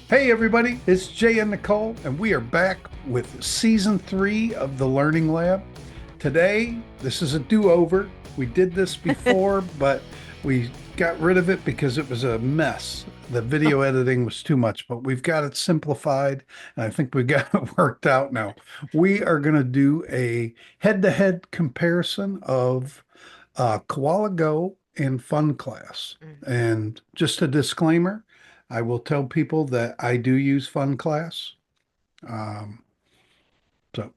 Hey everybody, it's Jay and Nichole, and we are back with season 3 of the Learning Lab. Today, this is a do-over. We did this before, but we got rid of it because it was a mess. The video editing was too much, but we've got it simplified, and I think we got it worked out now. We are going to do a head-to-head comparison of KoalaGo and FunClass. Mm. And just a disclaimer, I will tell people that I do use FunClass. Um, so,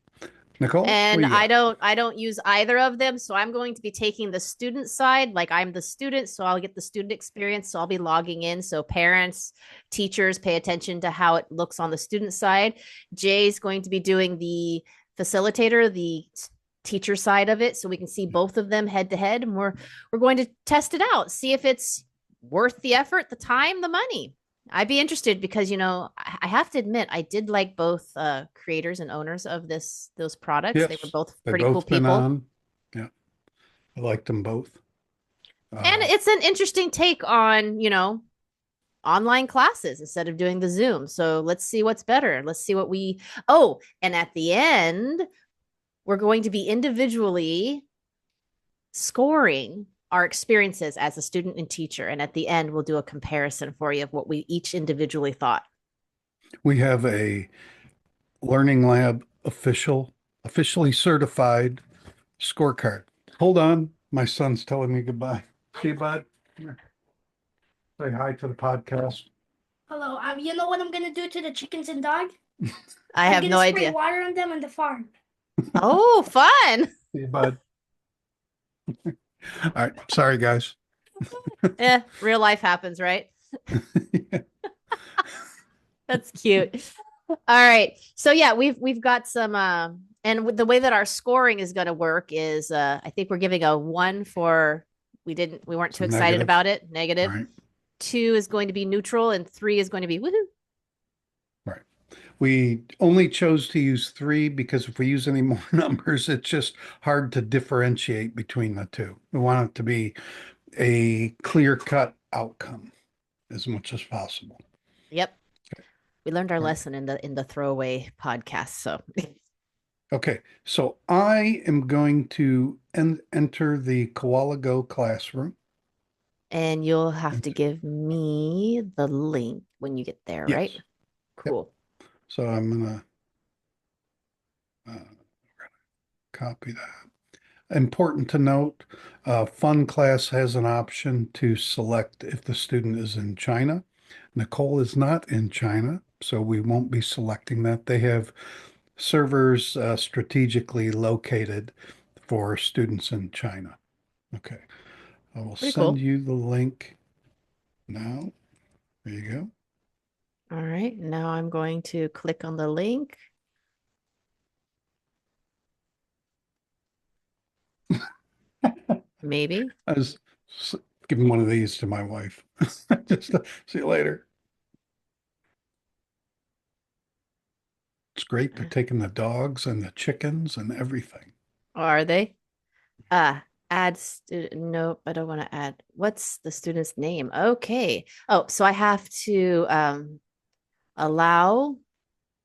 Nichole, what And do you got? I don't use either of them, so I'm going to be taking the student side. Like I'm the student, so I'll get the student experience. So I'll be logging in. So parents, teachers pay attention to how it looks on the student side. Jay's going to be doing the facilitator, the teacher side of it, so we can see both of them head to head. And we're going to test it out, see if it's worth the effort, the time, the money. I'd be interested because I have to admit I did like both creators and owners of those products. They were Yes, both they've pretty cool both been people. on. Yeah, I liked them both. And Uh, it's an interesting take on, online classes instead of doing the Zoom. So let's see what's better. Let's see what we Oh, and at the end, we're going to be individually scoring our experiences as a student and teacher. And at the end, we'll do a comparison for you of what we each individually thought. we have a Learning Lab officially certified scorecard. Hold on, my son's telling me goodbye. See you, bud. Come here. Say hi to the podcast. Hello. You know what I'm gonna do to the chickens and dog? I I'm have gonna no spray idea. water on them on the farm. Oh, fun. See you, bud. All right, sorry guys. Real life happens, right? That's cute. All right. So yeah, we've got some and with the way that our scoring is going to work is I think we're giving a 1 for we weren't too Some excited negative. about it, All negative. right. 2 is going to be neutral and 3 is going to be woohoo. Right. We only chose to use 3 because if we use any more numbers, it's just hard to differentiate between the two. We want it to be a clear-cut outcome as much as possible. Yep. We learned our All right. lesson in the throwaway podcast, so Okay, so I am going to enter the KoalaGo classroom. and you'll have And to give me the link when you get there, right? yes, yep. Cool. So I'm gonna copy that. Important to note, FunClass has an option to select if the student is in China. Nichole is not in China, so we won't be selecting that. They have servers strategically located for students in China. Okay, I will Pretty send cool. you the link now. There you All right. Now I'm going to click on the link. go. Maybe. I was giving one of these to my wife. Just see you later. It's great. They're Uh, taking the dogs and the chickens and everything. Are they? Uh, add student. Nope, I don't want to add. What's the student's name? Okay. Oh, so I have to allow,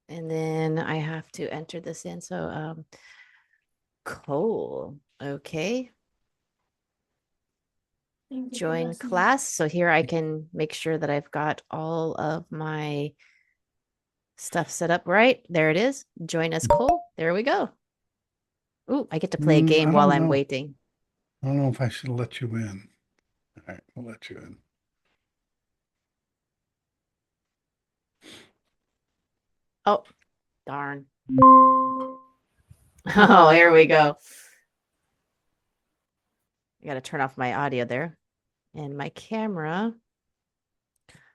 and then I have to enter this in. So Cole. Okay. Thank you for Join listening. class. So here I can make sure that I've got all of my stuff set up right. There it is. Join us, Cole. There we go. Ooh, I get to play a game I while don't I'm know. waiting. I don't know if I should let you in. All right, we'll let you in. Oh, darn. Oh, here we go. I got to turn off my audio there and my camera.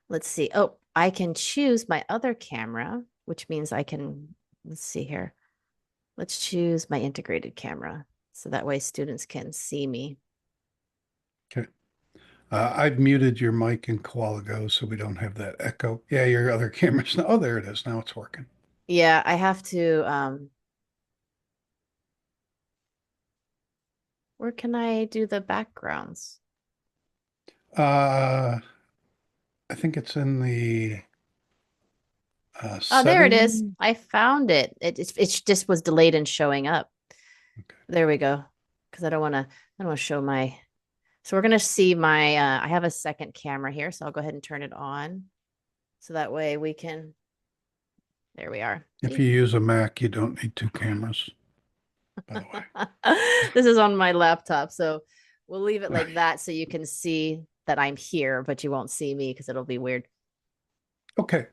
Let's see. Oh, I can choose my other camera, which means I can, let's see here. Let's choose my integrated camera so that way students can see me. Okay. I've muted your mic in KoalaGo so we don't have that echo. Yeah, your other camera's now. Oh, there it is. Now it's working. Yeah, I have to, where can I do the backgrounds? Uh, I think it's in the Oh, there it is. Setting. I found it. It just was delayed in showing up. Okay. There we go. Because I don't want to show my. So we're gonna see my. I have a second camera here, so I'll go ahead and turn it on, so that way we can. There we are. If See? you use a Mac, you don't need two cameras, by the way. This is on my laptop, so we'll leave it like Right. that so you can see that I'm here, but you won't see me because it'll be weird. Okay.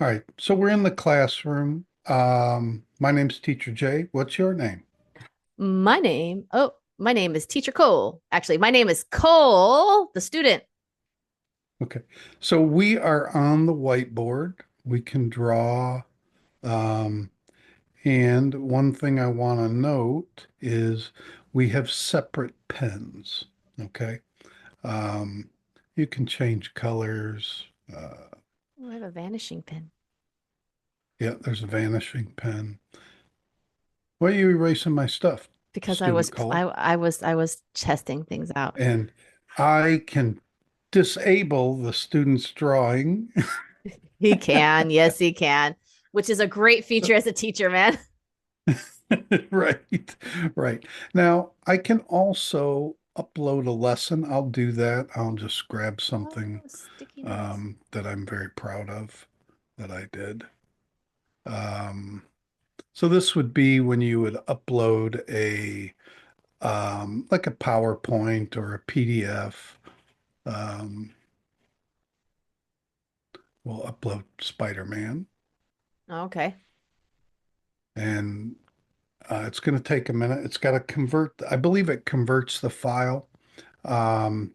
All right. So we're in the classroom. My name's Teacher Jay. What's your name? My name is Teacher Cole. Actually, my name is Cole, the student. Okay. So we are on the whiteboard. We can draw. Um, and one thing I want to note is we have separate pens. Okay. Um, you can change colors. Oh, I have a vanishing pen Yeah, there's a vanishing pen. Why are you erasing my stuff, because student Cole? I was testing things out. And I can disable the student's drawing. He can, yes, he can, which is a great feature as a teacher, man. Right, right. Now, I can also upload a lesson. I'll do that. I'll just grab something Oh, sticky notes. that I'm very proud of that I did. Um, so this would be when you would upload a like a PowerPoint or a PDF. Um, we'll upload Spider-Man, Okay. and it's going to take a minute. It's got to convert. I believe it converts the file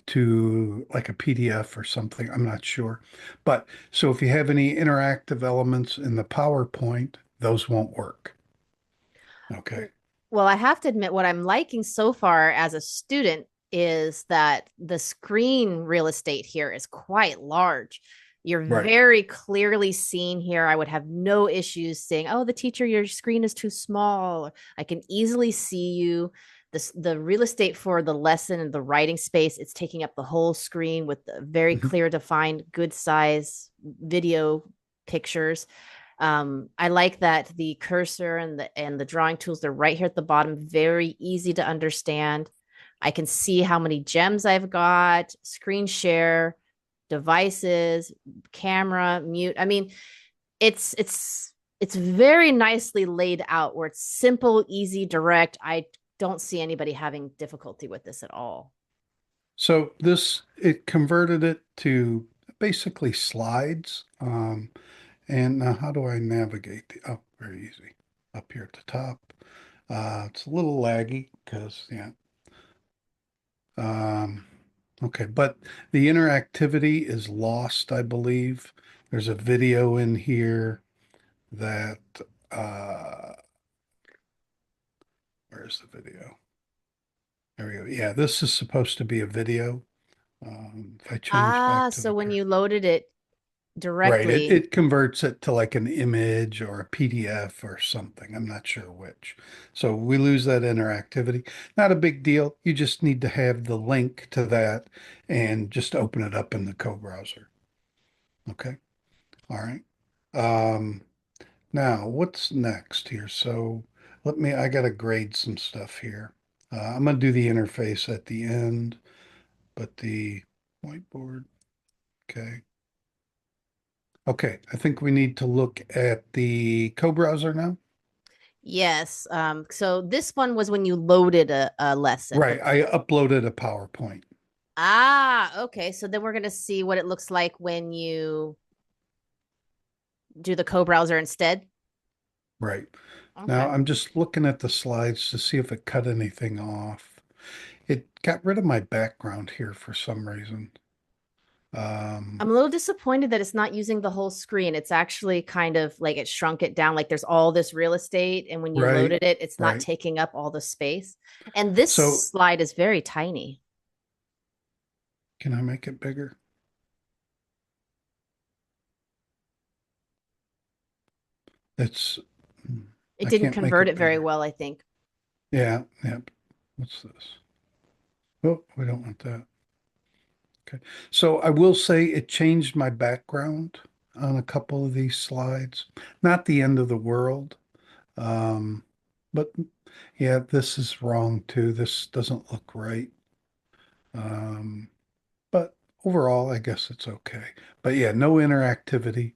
to like a PDF or something. I'm not sure. But so if you have any interactive elements in the PowerPoint, those won't work. Okay. Well, I have to admit, what I'm liking so far as a student is that the screen real estate here is quite large. You're Right. very clearly seen here. I would have no issues saying, "Oh, the teacher, your screen is too small." I can easily see you. The real estate for the lesson and the writing space, it's taking up the whole screen with the very Mhm. clear, defined, good size video pictures. I like that the cursor and the drawing tools, they're right here at the bottom, very easy to understand. I can see how many gems I've got, screen share, devices, camera, mute. I mean, it's very nicely laid out where it's simple, easy, direct. I don't see anybody having difficulty with this at all. So this, it converted it to basically slides. And now how do I navigate up? Very easy. Up here at the top. It's a little laggy because, yeah. Um, okay, but the interactivity is lost, I believe. There's a video in here that, uh, where's the video? There we go. Yeah, this is supposed to be a video. If I change back to So the when you loaded it right, it, directly, it converts it to like an image or a PDF or something. I'm not sure which. So we lose that interactivity. Not a big deal. You just need to have the link to that and just open it up in the co-browser. Okay. All right. Um, now what's next here? So I gotta grade some stuff here. I'm gonna do the interface at the end, but the whiteboard, okay. Okay, I think we need to look at the co-browser now. yes. So this one was when you loaded a lesson, Right, but I uploaded a PowerPoint. okay. So then we're gonna see what it looks like when you do the co-browser instead. Right. Now Okay. I'm just looking at the slides to see if it cut anything off. It got rid of my background here for some reason. I'm Um, a little disappointed that it's not using the whole screen. It's actually kind of like it shrunk it down. Like there's all this real estate, and when you right, loaded it, it's not right. taking up all the space. And this So slide is very tiny. can I make it bigger? It's, It I didn't can't make convert it it very bigger. well, I think. Yeah, yeah. What's this? Oh, we don't want that. Okay. So I will say it changed my background. on a couple of these slides. Not the end of the world. Um, but yeah, this is wrong too. This doesn't look right. Um, but overall, I guess it's okay. But yeah, no interactivity.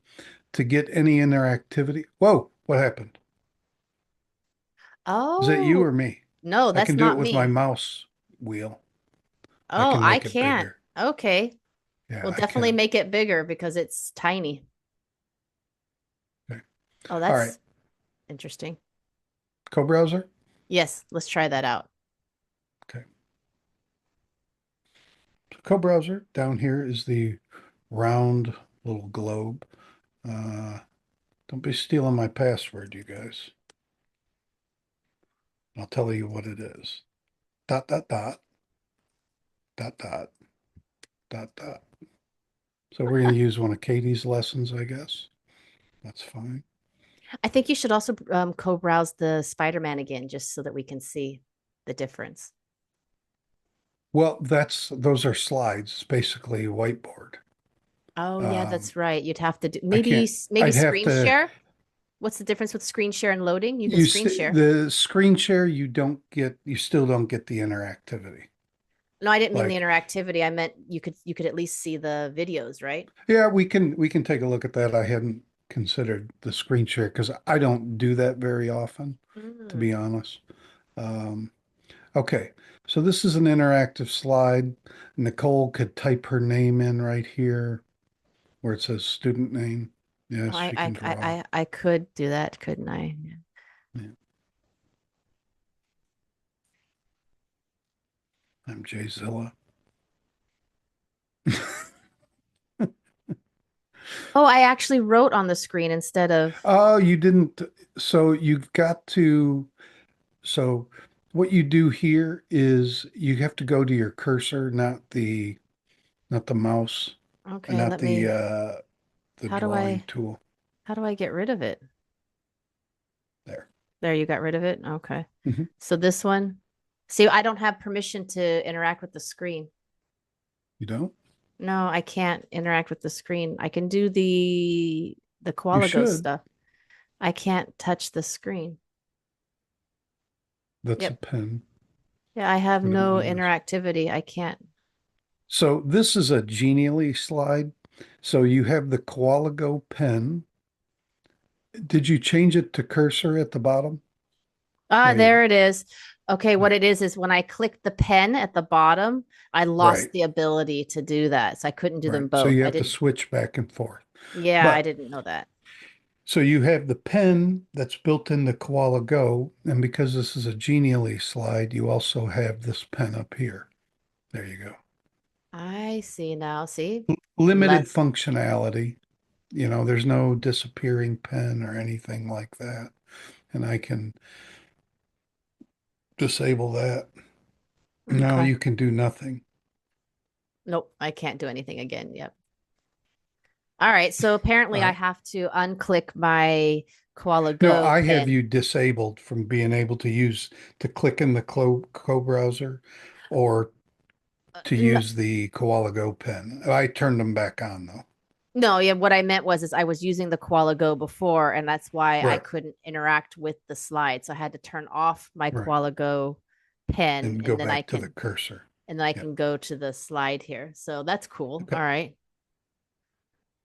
To get any interactivity, whoa, what happened? Is that you Oh, or me? no, I that's can do it not with my me. mouse wheel. I Oh, can I make it can't. bigger. Okay. Yeah, We'll I definitely can. make it bigger because it's tiny. Okay. Oh, All right. that's interesting. Co-browser. Yes, let's try that out. Okay. So co-browser down here is the round little globe. Uh, don't be stealing my password, you guys. I'll tell you what it is. Dot, dot, dot, dot, dot, dot, dot. So we're going to use one of Katie's lessons, I guess. That's fine. I think you should also co-browse the Spider-Man again, just so that we can see the difference. Well, those are slides. It's basically a whiteboard. Oh, yeah, Um, that's right. You'd have to do I maybe can't, maybe I'd have screen to, share. What's the difference with screen share and loading? You can you screen st share. the screen share, you still don't get the interactivity. No, I didn't mean the Like, interactivity. I meant you could at least see the videos, right? yeah, we can take a look at that. I hadn't considered the screen share because I don't do that very often, to Mm. be honest. Um, okay, so this is an interactive slide. Nichole could type her name in right here where it says student name. Oh, Yes, she can draw. I could do that, couldn't I? Yeah. Yeah, I'm Jayzilla. Oh, I actually wrote on the screen instead of. Oh, you didn't. So you've got to. So what you do here is you have to go to your cursor, not the mouse, Okay, not let me. the How do drawing I tool. how do I get rid of it? There. There, you got rid of it. Okay. Hmm. So this one, see, I don't have permission to interact with the screen. You don't? No, I can't interact with the screen. I can do the You KoalaGo should. stuff. I can't touch the screen. That's a Yep. pen. Yeah, I have We don't no want this. interactivity. I can't. So this is a genially slide. So you have the KoalaGo pen. Did you change it to cursor at the bottom? Ah, There you there go. it is. Okay, Yeah. what it is when I click the pen at the bottom, I lost Right. the ability to do that. So I couldn't do Right. them So both. you I have to didn't. switch back and forth. Yeah, I But didn't know that. so you have the pen that's built in the Koala Go, and because this is a genially slide, you also have this pen up here. There you go. I see now. See? Limited Less. functionality. There's no disappearing pen or anything like that. And I can disable that. No, Okay. you can do nothing. Nope, I can't do anything again. Yep. All right. So apparently I Uh, have to unclick my Koala no, Go I have pen. you disabled from being able to click in the co-browser or to No, use the Koala Go pen. I turned them back on though. no, yeah, what I meant was is I was using the Koala Go before, and that's why I Right, couldn't interact with the slide. So I had to turn off my right. Koala Go pen, And go and then I back to the can cursor. Yep. go to the slide here. So that's cool. Okay. All right.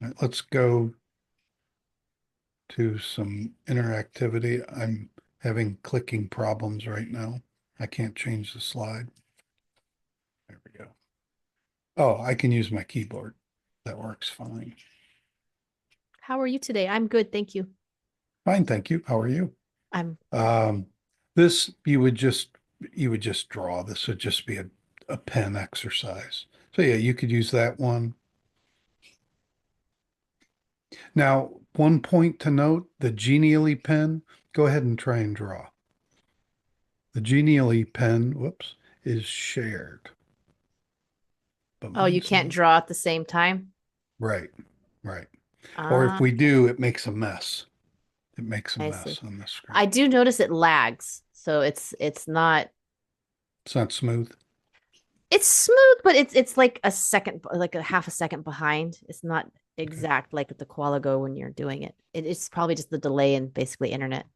All right, let's go to some interactivity. I'm having clicking problems right now. I can't change the slide. There we go. Oh, I can use my keyboard. That works fine. How are you today? I'm good, thank you. Fine, thank you. How are you? I'm Um, this you would just draw. This would just be a pen exercise. So yeah, you could use that one. Now, one point to note, the Genially pen, go ahead and try and draw. The Genially pen, whoops, is shared. But Oh, you mine's can't not. draw at the same time? Right, right. Or if we Okay. do, it makes a mess. It makes a I see. mess on the screen. I do notice it lags. So it's not It's not smooth. it's smooth, but it's like a second, like a half a second behind. It's not. exact like with the KoalaGo when you're doing it. It's probably just the delay in basically internet.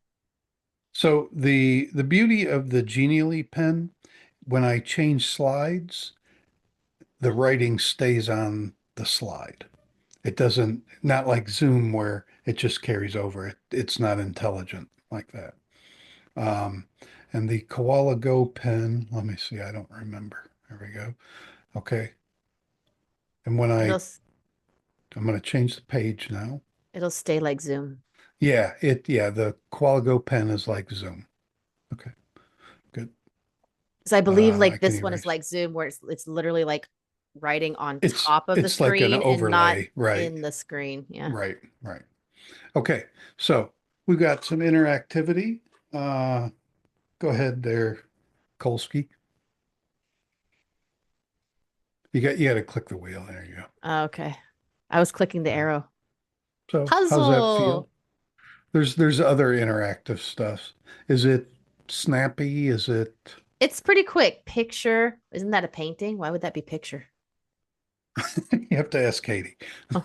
So the beauty of the Genially pen, when I change slides, the writing stays on the slide. It doesn't, not like Zoom where it just carries over. It's not intelligent like that. Um, and the KoalaGo pen, let me see, I don't remember. There we go. Okay. And when It'll I, s- I'm going to change the page now. it'll stay like Zoom. Yeah, the KoalaGo pen is like Zoom. Okay, good. Because I believe I like can this one is erase. like Zoom where it's literally like writing on It's top of the it's like an screen and not overlay, right? in the screen. Yeah. Right, right. Okay, so we've got some interactivity. Uh, Go ahead there, Kolsky. You got to click the wheel. There you go. Okay. I was clicking the Uh, arrow. so how's that feel? Puzzle. There's other interactive stuff. Is it snappy? Is it It's pretty quick. Picture. Isn't that a painting? Why would that be picture? you have to ask Katie. Oh,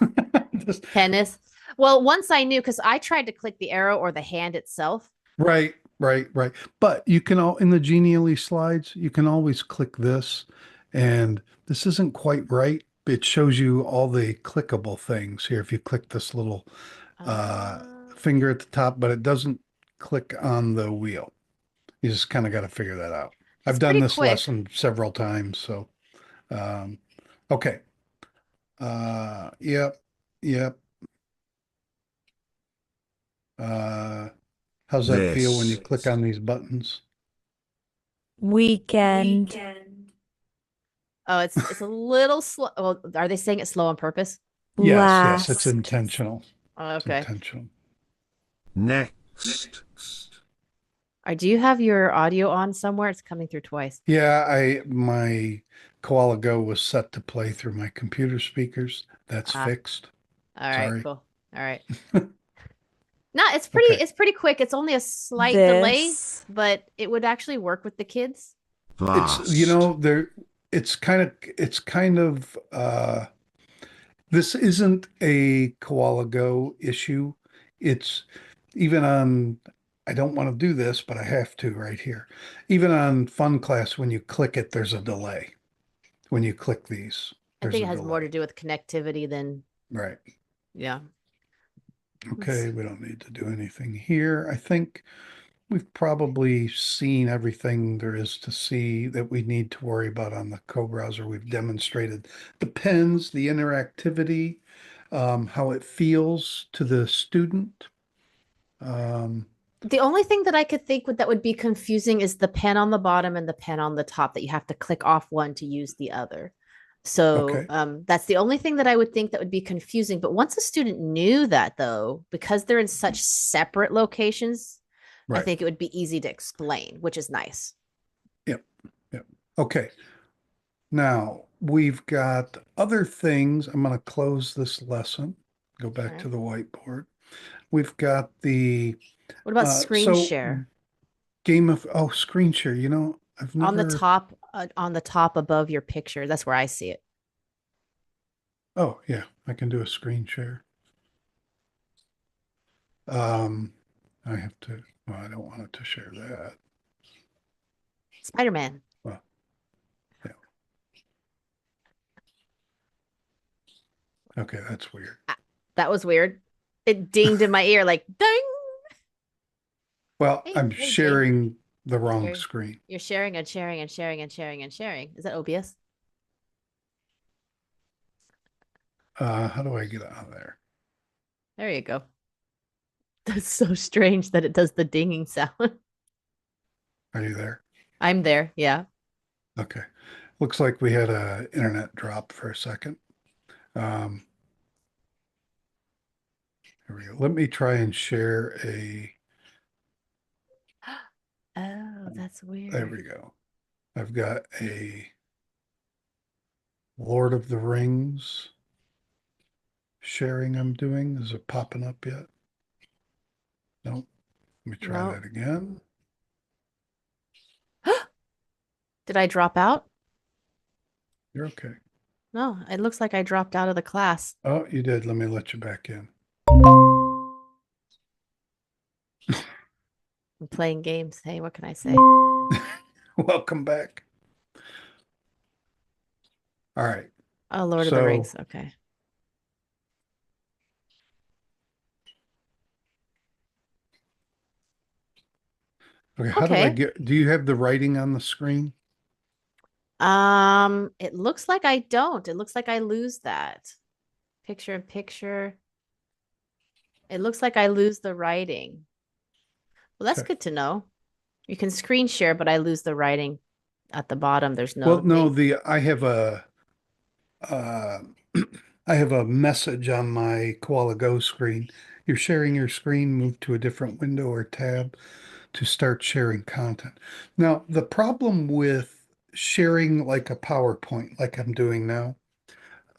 This- tennis. Well, once I knew because I tried to click the arrow or the hand itself. Right, right. But you can all in the Genially slides, you can always click this, and this isn't quite right. It shows you all the clickable things here. If you click this little uh, finger at the top, but it doesn't click on the wheel. You just kind of got to figure that out. It's I've done pretty this quick. lesson several times, so um, okay. Yep, yep. Uh, how's that feel when you click This. on these buttons? Weekend. Oh, it's a little slow. Well, are they saying it slow on purpose? Yes, it's Last. intentional. Oh, It's okay. intentional. Next. Do you have your audio on somewhere? It's coming through twice. Yeah, my KoalaGo was set to play through my computer speakers. That's Ah, fixed. all right, Sorry. cool. All right. No, Okay. it's pretty quick. It's only a slight delay, This. but it would actually work with the kids. It's Last. there it's kind of this isn't a KoalaGo issue. It's even on I don't want to do this, but I have to right here. Even on FunClass, when you click it, there's a delay. When you click these, I there's think a it has more to delay. do with connectivity than, Right. yeah. Okay, we don't need to do anything here. I think we've probably seen everything there is to see that we need to worry about on the co-browser. We've demonstrated the pens, the interactivity, how it feels to the student. Um, The only thing that I could think that would be confusing is the pen on the bottom and the pen on the top that you have to click off one to use the other. So okay, that's the only thing that I would think that would be confusing. But once a student knew that, though, because they're in such separate locations, I right. think it would be easy to explain, which is nice. Yep, yep. Okay, now we've got other things. I'm going to close this lesson, go All back to right. the whiteboard. We've got the What about screen so share game of screen share. I've never. on the top above your picture? That's where I see it. Oh yeah, I can do a screen share. Um, I have to. Well, I don't want it to share that. Spider-Man. Well, yeah. Okay, that's weird. Ah, that was weird. It dinged in my ear like ding. Well, Hey, I'm hey, Jay. sharing the wrong You're screen. you're sharing and sharing and sharing and sharing and sharing. Is that OBS? How do I get out of there? There you go. That's so strange that it does the dinging sound. Are you there? I'm there. Yeah. Okay. Looks like we had a internet drop for a second. Um, Here we go. Let me try and share a. Oh, that's There weird. we go. I've got a Lord of the Rings sharing I'm doing. Is it popping up yet? Nope. Let me try No. that again. Did I drop out? You're okay. No, it looks like I dropped out of the class. Oh, you did. Let me let you back in. I'm playing games. Hey, what can I say? Welcome back. All right. Oh, Lord of the So, Rings. Okay. okay, how do I Okay. get, do you have the writing on the screen? It looks like I don't. It looks like I lose that. Picture in picture. It looks like I lose the writing. Well, that's Okay. good to know. You can screen share, but I lose the writing at the bottom. There's Well, no no, thing. uh, I have a message on my KoalaGo screen. You're sharing your screen, move to a different window or tab to start sharing content. Now, the problem with sharing like a PowerPoint, like I'm doing now,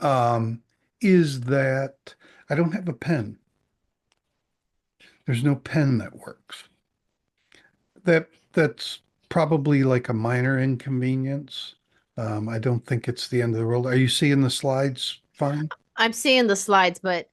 um, is that I don't have a pen. There's no pen that works. That's probably like a minor inconvenience. I don't think it's the end of the world. Are you seeing the slides fine? I'm seeing the slides, but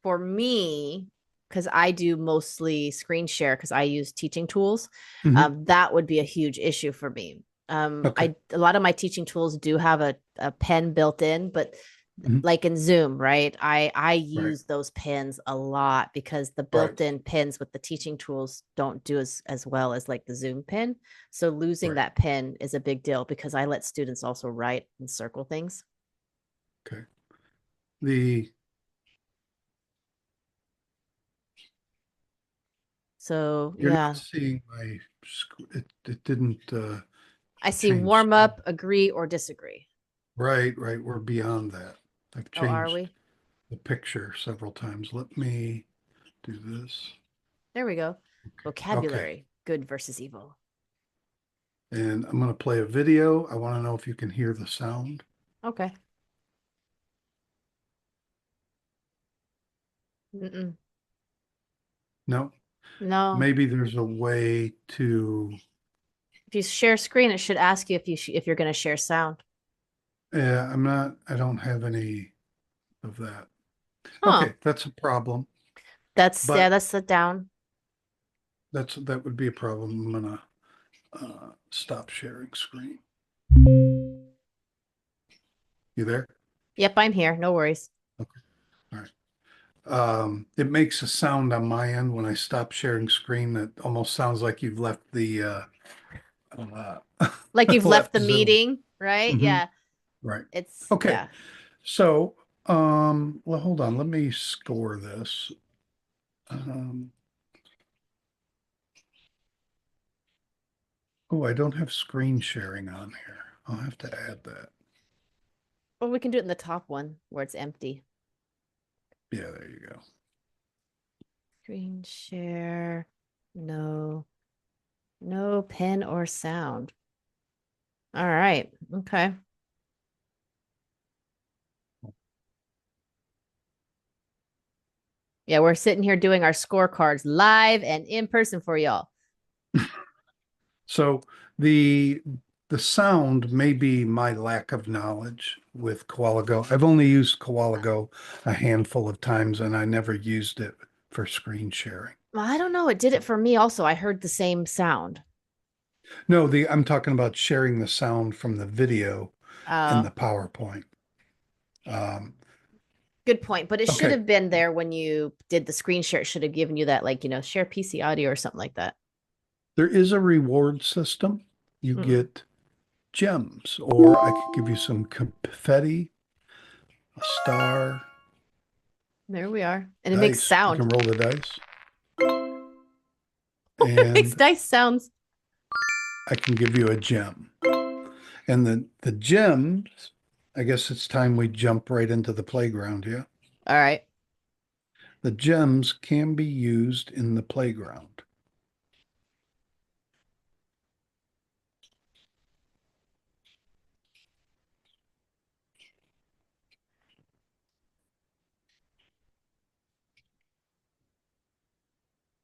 for me, because I do mostly screen share because I use teaching tools, Hmm. that would be a huge issue for me. Okay. A lot of my teaching tools do have a pen built in, but Mhm. like in Zoom, right? I Right. use those pins a lot because the Right. built-in pins with the teaching tools don't do as well as like the Zoom pin. So losing Right. that pin is a big deal because I let students also write and circle things. Okay. The So You're not yeah, seeing it didn't I see change warm screen. up, agree, or disagree. Right, right. We're beyond that. I've Oh, are changed we? the picture several times. Let me do this. There we go. Okay. Vocabulary, good versus evil. And I'm going to play a video. I want to know if you can hear the sound. Okay. Mm-mm. No, No. maybe there's a way to, If you share screen, it should ask you if you're going to share sound. I don't have any of that. Huh. Okay, that's a problem, Yeah, but that's the down. that would be a problem. I'm gonna stop sharing screen. You there? Yep, I'm here. No worries. Okay, all right. It makes a sound on my end when I stop sharing screen that almost sounds like you've left the Like you've left left the Zoom. meeting, right? Hmm. Yeah. Right. It's Okay. yeah. So, well, hold on. Let me score this. Um, oh, I don't have screen sharing on here. I'll have to add that. Well, we can do it in the top one where it's empty. Yeah, there you go. Screen share. No. No pen or sound. All right. Okay. Yeah, we're sitting here doing our scorecards live and in person for y'all. So the the sound may be my lack of knowledge with KoalaGo. I've only used KoalaGo a handful of times and I never used it for screen sharing. Well, I don't know. It did it for me also. I heard the same sound. No, the I'm talking about sharing the sound from the video in Uh, the PowerPoint. Um, Good point. But it should okay, have been there when you did the screen share. It should have given you that, like, share PC audio or something like that. there is a reward system. You Mm-mm. get gems, or I could give you some confetti, a star, There we are. And it makes dice. You sound. can roll the dice, It makes and nice sounds. I can give you a gem. And the gems, I guess it's time we jump right into the playground, yeah? All right. The gems can be used in the playground.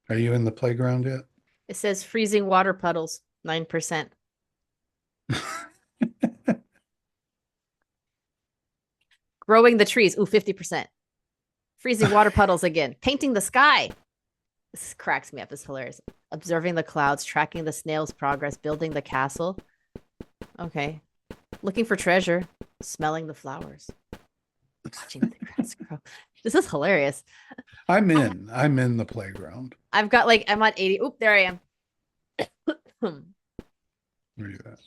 Are you in the playground yet? It says freezing water puddles, 9%. Growing the trees. Ooh, 50%. Freezing water puddles again. Painting the sky. This cracks me up. It's hilarious. Observing the clouds, tracking the snail's progress, building the castle. Okay. Looking for treasure. Smelling the flowers. Watching the grass grow. This is hilarious. I'm in the playground. I've got like, I'm at 80. Oop, there I am. Where are you at?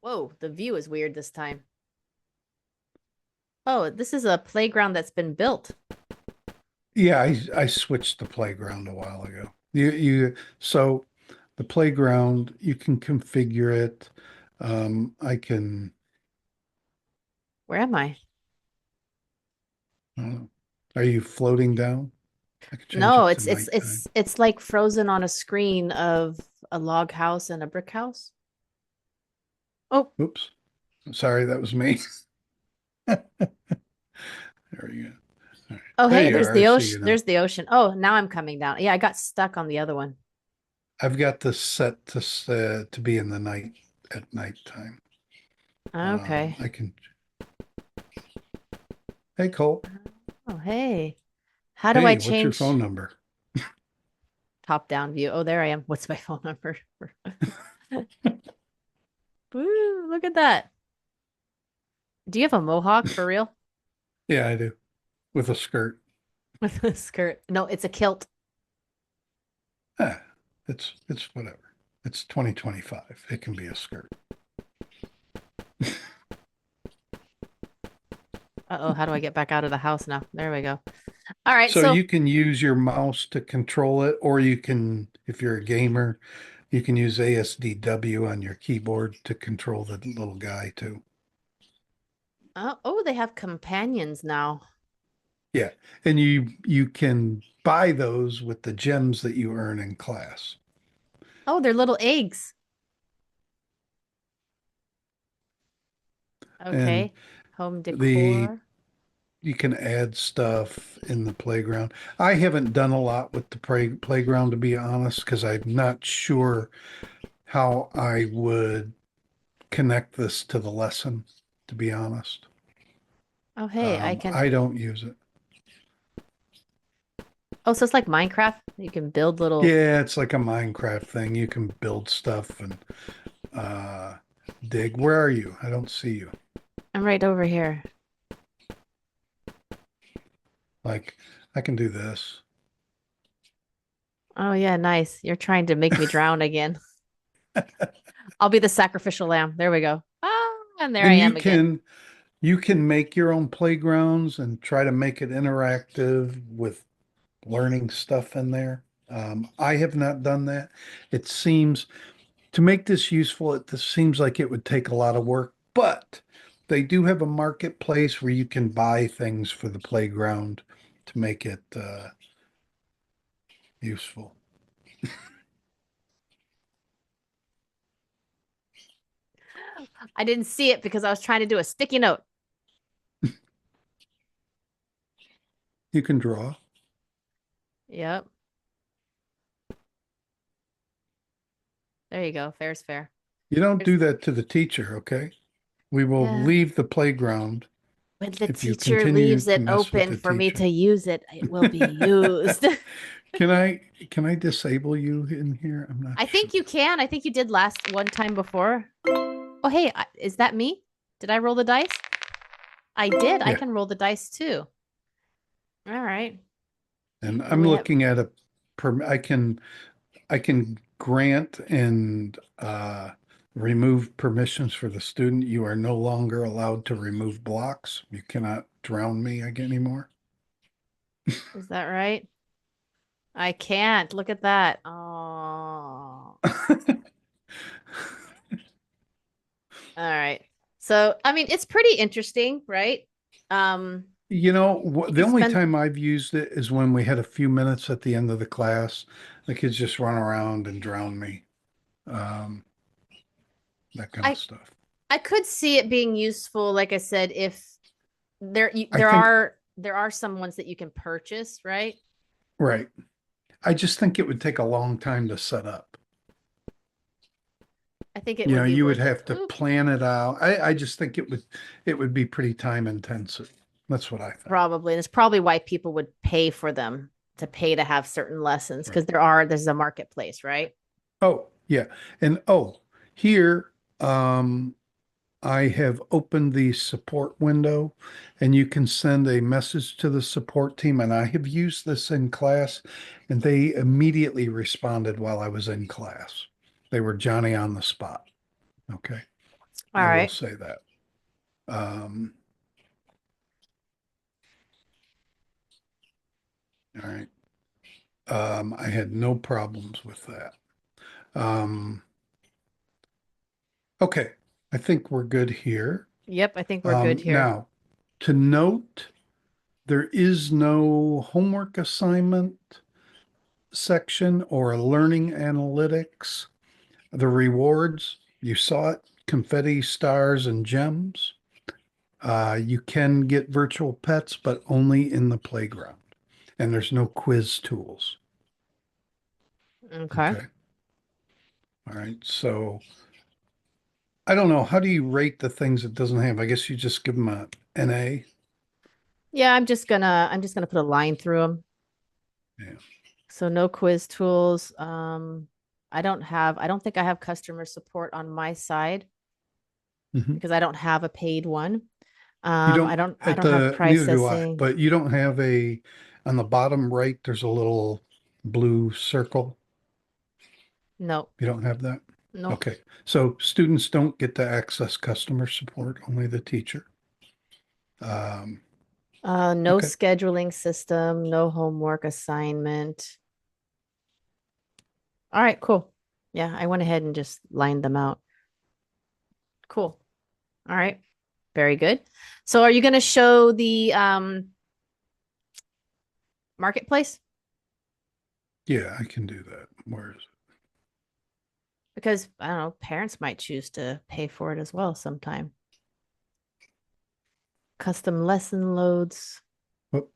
Whoa, the view is weird this time. Oh, this is a playground that's been built. Yeah, I switched the playground a while ago. So the playground, you can configure it. I can, Where am I? uh, are you floating down? I can change No, it to it's nighttime. it's like frozen on a screen of a log house and a brick house. Oh, Oops. Sorry, that was me. There you go. All right. oh, There hey, you there's are. I the see ocean. you now. There's the ocean. Oh, now I'm coming down. Yeah, I got stuck on the other one. I've got this set to be in the night at nighttime. Okay. I can. Hey, Cole. Oh, hey. How do I Hey, what's your change phone number? top down view? Oh, there I am. What's my phone number? Woo, look at that. Do you have a mohawk for real? Yeah, I do. With a skirt. With a skirt? No, it's a kilt. Ah, it's whatever. It's 2025. It can be a skirt. Uh-oh, how do I get back out of the house now? There we go. All right, So so you can use your mouse to control it, or you can, if you're a gamer, you can use ASDW on your keyboard to control the little guy too. oh, they have companions now. Yeah, and you can buy those with the gems that you earn in class. Oh, they're little eggs. And Okay. Home the decor. you can add stuff in the playground. I haven't done a lot with the playground to be honest, because I'm not sure how I would connect this to the lesson, to be honest. Oh, hey, I can. I don't use it. Oh, so it's like Minecraft. You can build little. Yeah, it's like a Minecraft thing. You can build stuff and uh, dig. Where are you? I don't see you. I'm right over here. Like, I can do this. Oh, yeah, nice. You're trying to make me drown again. I'll be the sacrificial lamb. There we go. Ah, and there I And am again. you can make your own playgrounds and try to make it interactive with learning stuff in there. I have not done that. It seems to make this useful, this seems like it would take a lot of work, but they do have a marketplace where you can buy things for the playground to make it useful. I didn't see it because I was trying to do a sticky note. You can draw. Yep. There you go. Fair's fair. You don't There's, do that to the teacher, okay? We will yeah. leave the playground When the if you teacher continue leaves to it mess with open the for me teacher. to use it, it will be used. Can I disable you in here? I'm not I sure. think you can. I think you did last one time before. Oh, hey, is that me? Did I roll the dice? I did. I Yeah. can roll the dice too. All right. And Do I'm we have? looking at a perm I can grant and remove permissions for the student. You are no longer allowed to remove blocks. You cannot drown me again anymore. Is that right? I can't. Look at that. Oh. All right. So, I mean, it's pretty interesting, right? Um, You know, the you only spend time I've used it is when we had a few minutes at the end of the class. The kids just run around and drown me. Um, that kind of I stuff. I could see it being useful, like I said, if I there think, are some ones that you can purchase, right? right. I just think it would take a long time to set up. I think it You would know, be you would worth it. have to Oop. plan it out. I just think it would be pretty time intensive. That's what I think. Probably. And it's probably why people would pay for them to pay to have certain lessons Right. because there's a marketplace, right? Oh, yeah. And here, um, I have opened the support window and you can send a message to the support team. And I have used this in class and they immediately responded while I was in class. They were Johnny on the spot. Okay. All I will right. say that. Um, all right. I had no problems with that. Um, okay. I think we're good here. Yep, I think we're good here. Now, to note, there is no homework assignment section or learning analytics. The rewards, you saw it, confetti, stars, and gems. You can get virtual pets, but only in the playground. And there's no quiz tools. Okay. Okay. All right. So I don't know. How do you rate the things it doesn't have? I guess you just give them a NA. Yeah, I'm just gonna put a line through them. Yeah. So no quiz tools. I don't think I have customer support on my side Mhm. because I don't have a paid one. You I don't don't I at don't have the neither do I, processing. but you don't have a on the bottom right, there's a little blue circle. No, You don't have that? no. Okay. So students don't get to access customer support, only the teacher. Um, No okay. scheduling system, no homework assignment. All right, cool. Yeah, I went ahead and just lined them out. Cool. All right. Very good. So are you going to show the marketplace? Yeah, I can do that. Where is Because I don't know, parents might choose to pay for it as well sometime. Custom lesson loads. it?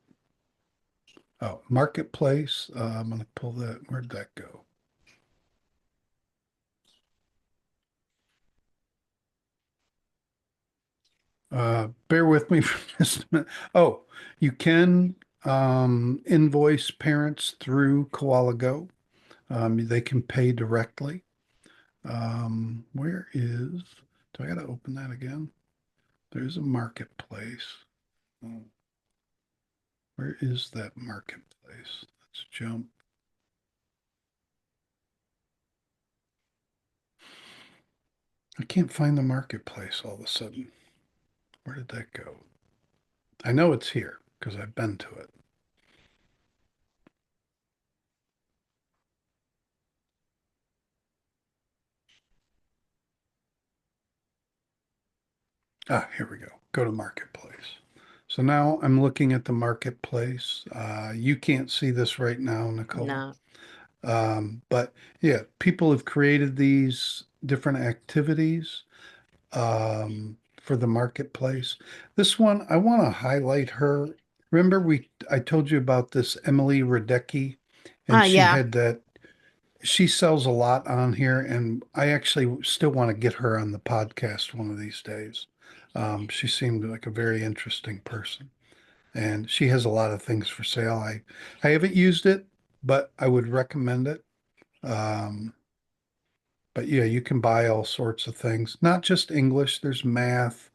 Oh, marketplace. I'm gonna pull that. Where'd that go? Bear with me for just a minute. Oh, you can invoice parents through KoalaGo. They can pay directly. Where is, do I gotta open that again? There's a marketplace. Oh, where is that marketplace? Let's jump. I can't find the marketplace all of a sudden. Where did that go? I know it's here because I've been to it. Ah, here we go. Go to marketplace. So now I'm looking at the marketplace. You can't see this right now, Nichole. No. But yeah, people have created these different activities for the marketplace. This one, I want to highlight her. Remember, I told you about this Emily Radecki, and she Yeah. had that. She sells a lot on here, and I actually still want to get her on the podcast one of these days. She seemed like a very interesting person, and she has a lot of things for sale. I haven't used it, but I would recommend it. Um, but yeah, you can buy all sorts of things, not just English. There's math,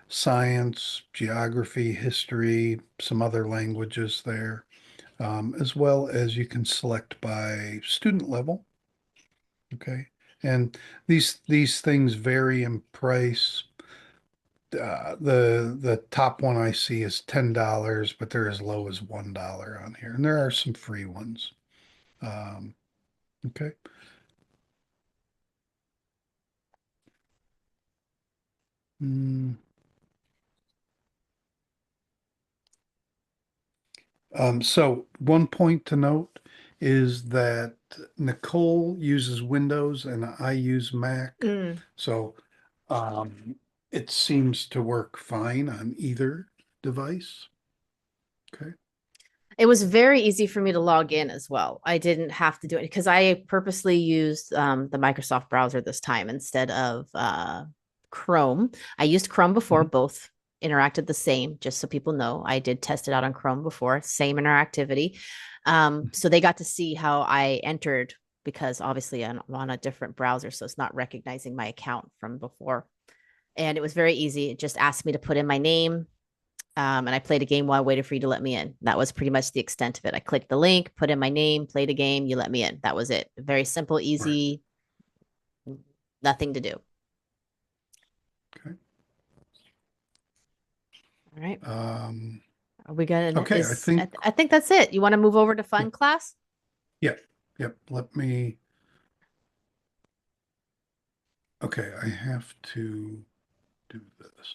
science, geography, history, some other languages there, as well as you can select by student level. Okay. And these things vary in price. The top one I see is $10, but they're as low as $1 on here. And there are some free ones. Um, okay. Mm. So one point to note is that Nichole uses Windows and I use Mac. Mm. So it seems to work fine on either device. Okay. It was very easy for me to log in as well. I didn't have to do it because I purposely used the Microsoft browser this time instead of Chrome. I used Chrome before, Mhm. both interacted the same, just so people know. I did test it out on Chrome before, same interactivity. So they got to see how I entered because obviously I'm on a different browser, so it's not recognizing my account from before. And it was very easy. It just asked me to put in my name. And I played a game while I waited for you to let me in. That was pretty much the extent of it. I clicked the link, put in my name, played a game, you let me in. That was it. Very simple, Right. easy, nothing to do. Okay. All right. Um, Are we gonna okay, I think that's it. You want to move over to FunClass? yep, yep. Let me. Okay, I have to do this.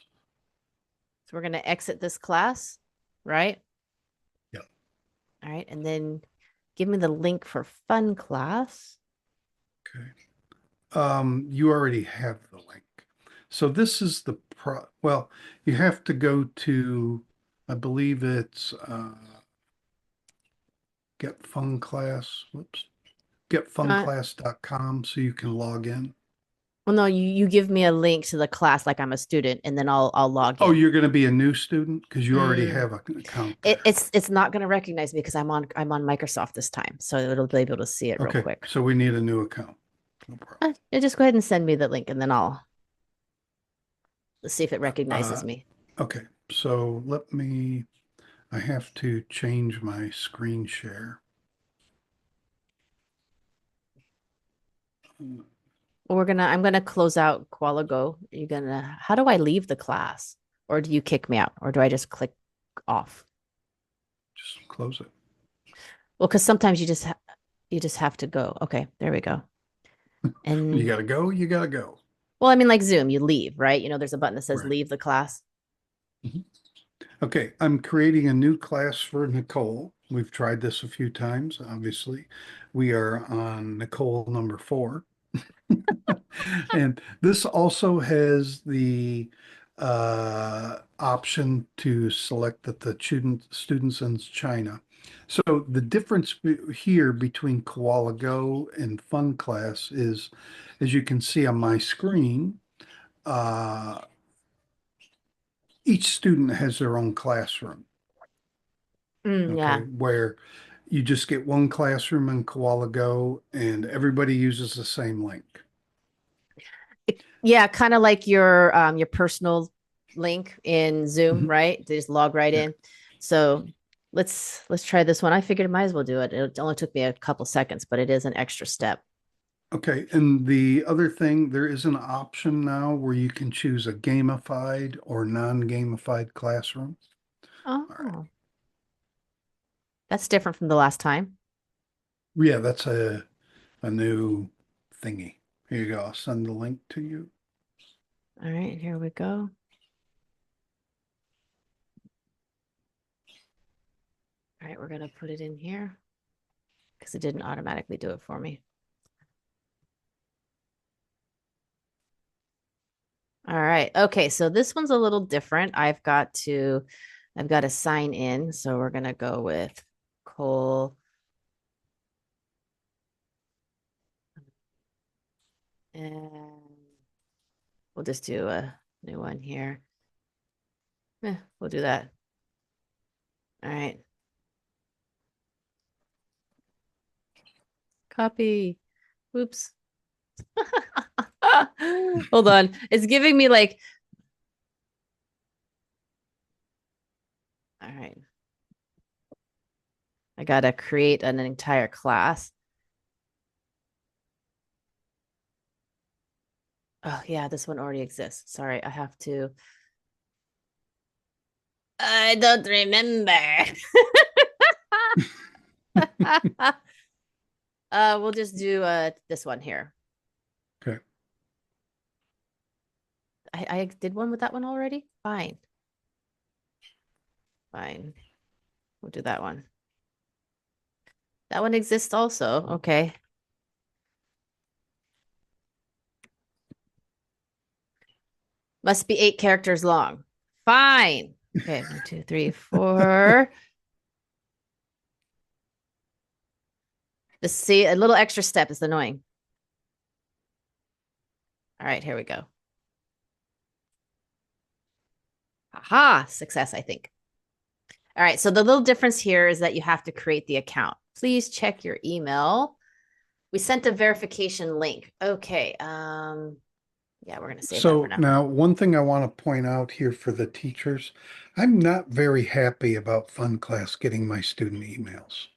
So we're gonna exit this class, right? Yep. All right, and then give me the link for FunClass. Okay. You already have the link. So this is the well, you have to go to, I believe it's get FunClass, whoops, getfunclass.com so you can log in. Well, no, you give me a link to the class like I'm a student, and then I'll log Oh, in. you're going to be a new student because you already Mm. have an account there. It's not going to recognize me because I'm on Microsoft this time, so it'll be able to see it real Okay, quick. so we need a new account. No problem. Just go ahead and send me the link, and then let's see if it recognizes Uh, me. okay, so I have to change my screen share. Well, I'm gonna close out KoalaGo. How do I leave the class? Or do you kick me out? Or do I just click off? Just close it. Well, because sometimes you just have to go. Okay, there we go. You And got to go, you got to go. well, I mean, like Zoom, you leave, right? There's a button that says Right. leave the class. Mhm. Okay, I'm creating a new class for Nichole. We've tried this a few times, obviously. We are on Nichole number 4. And this also has the option to select that the students in China. So the difference here between KoalaGo and FunClass is, as you can see on my screen, uh, each student has their own classroom. Okay, Yeah. where you just get one classroom in KoalaGo and everybody uses the same link. Yeah, kind of like your personal link in Zoom, Mhm. right? They just log right Yeah. in. So let's try this one. I figured I might as well do it. It only took me a couple seconds, but it is an extra step. Okay, and the other thing, there is an option now where you can choose a gamified or non-gamified classroom. All right. Oh, that's different from the last time. Yeah, that's a new thingy. Here you go. I'll send the link to you. All right, here we go. All right, we're gonna put it in here because it didn't automatically do it for me. All right. Okay, so this one's a little different. I've got to sign in. So we're gonna go with Cole. And we'll just do a new one here. We'll do that. All right. Copy. Oops. Hold on. It's giving me like, all right. I gotta create an entire class. Oh yeah, this one already exists. Sorry, I don't remember. We'll just do this one here. Okay. I did one with that one already. Fine. Fine. We'll do that one. That one exists also. Okay. Must be 8 characters long. Fine. Okay, 1, 2, 3, 4. Just see a little extra step is annoying. All right, here we go. Aha, success, I think. All right. So the little difference here is that you have to create the account. Please check your email. We sent a verification link. Okay. Yeah, we're gonna save that for So now. now, one thing I want to point out here for the teachers, I'm not very happy about FunClass getting my student emails.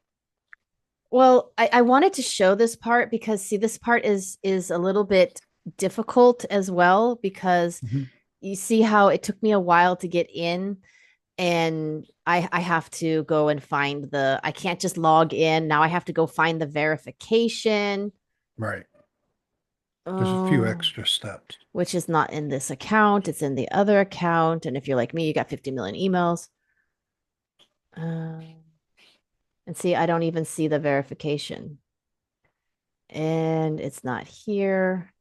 Well, I wanted to show this part because see, this part is a little bit difficult as well because Mhm. you see how it took me a while to get in and I have to go and find the I can't just log in. Now I have to go find the verification. Right. There's a few Oh, extra steps. which is not in this account, it's in the other account. And if you're like me, you got 50 million emails. Uh, and see, I don't even see the verification. And it's not here.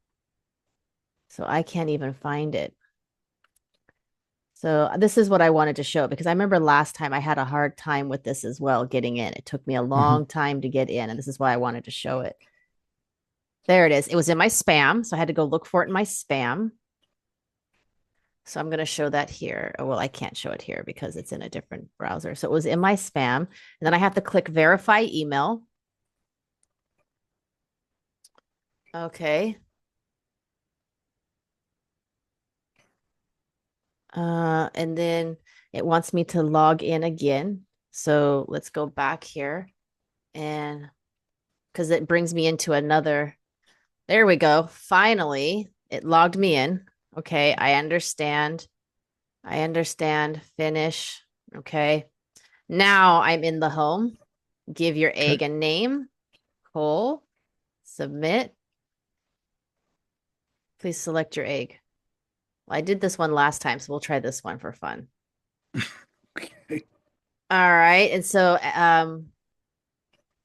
So I can't even find it. So this is what I wanted to show because I remember last time I had a hard time with this as well, getting in. It took me a Mhm. long time to get in, and this is why I wanted to show it. There it is. It was in my spam, so I had to go look for it in my spam. So I'm going to show that here. Oh, well, I can't show it here because it's in a different browser. So it was in my spam, and then I have to click verify email. Okay. And then it wants me to log in again. So let's go back here and because it brings me into another. There we go. Finally, it logged me in. Okay, I understand. I understand. Finish. Okay. Now I'm in the home. Give your Okay. egg a name. Cool. Submit. Please select your egg. Well, I did this one last time, so we'll try this one for fun. Okay. All right. And so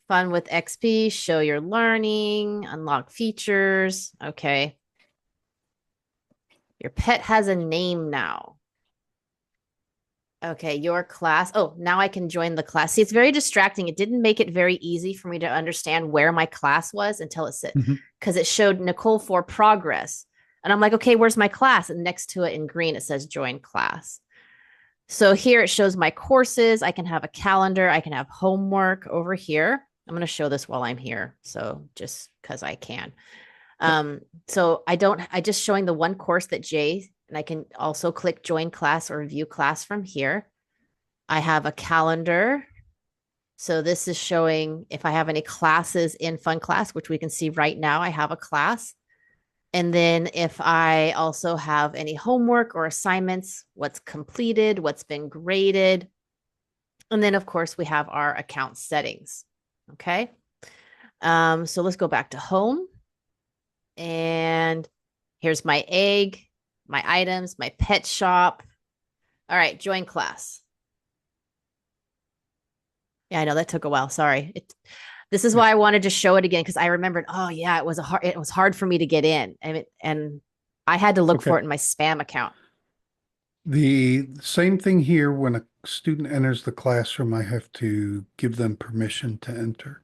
fun with XP, show your learning, unlock features. Okay. Your pet has a name now. Okay, your class. Oh, now I can join the class. See, it's very distracting. It didn't make it very easy for me to understand where my class was until it said, Mhm. because it showed Nichole for progress. And I'm like, okay, where's my class? And next to it in green, it says join class. So here it shows my courses. I can have a calendar. I can have homework over here. I'm going to show this while I'm here. So just because I can. Yep. So I just showing the one course that Jay, and I can also click join class or view class from here. I have a calendar. So this is showing if I have any classes in FunClass, which we can see right now, I have a class. And then if I also have any homework or assignments, what's completed, what's been graded. And then of course we have our account settings. Okay. So let's go back to home. And here's my egg, my items, my pet shop. All right, join class. Yeah, I know that took a while. Sorry. This is Yeah. why I wanted to show it again because I remembered, oh yeah, it was hard for me to get in. And I had to look Okay. for it in my spam account. The same thing here when a student enters the classroom, I have to give them permission to enter.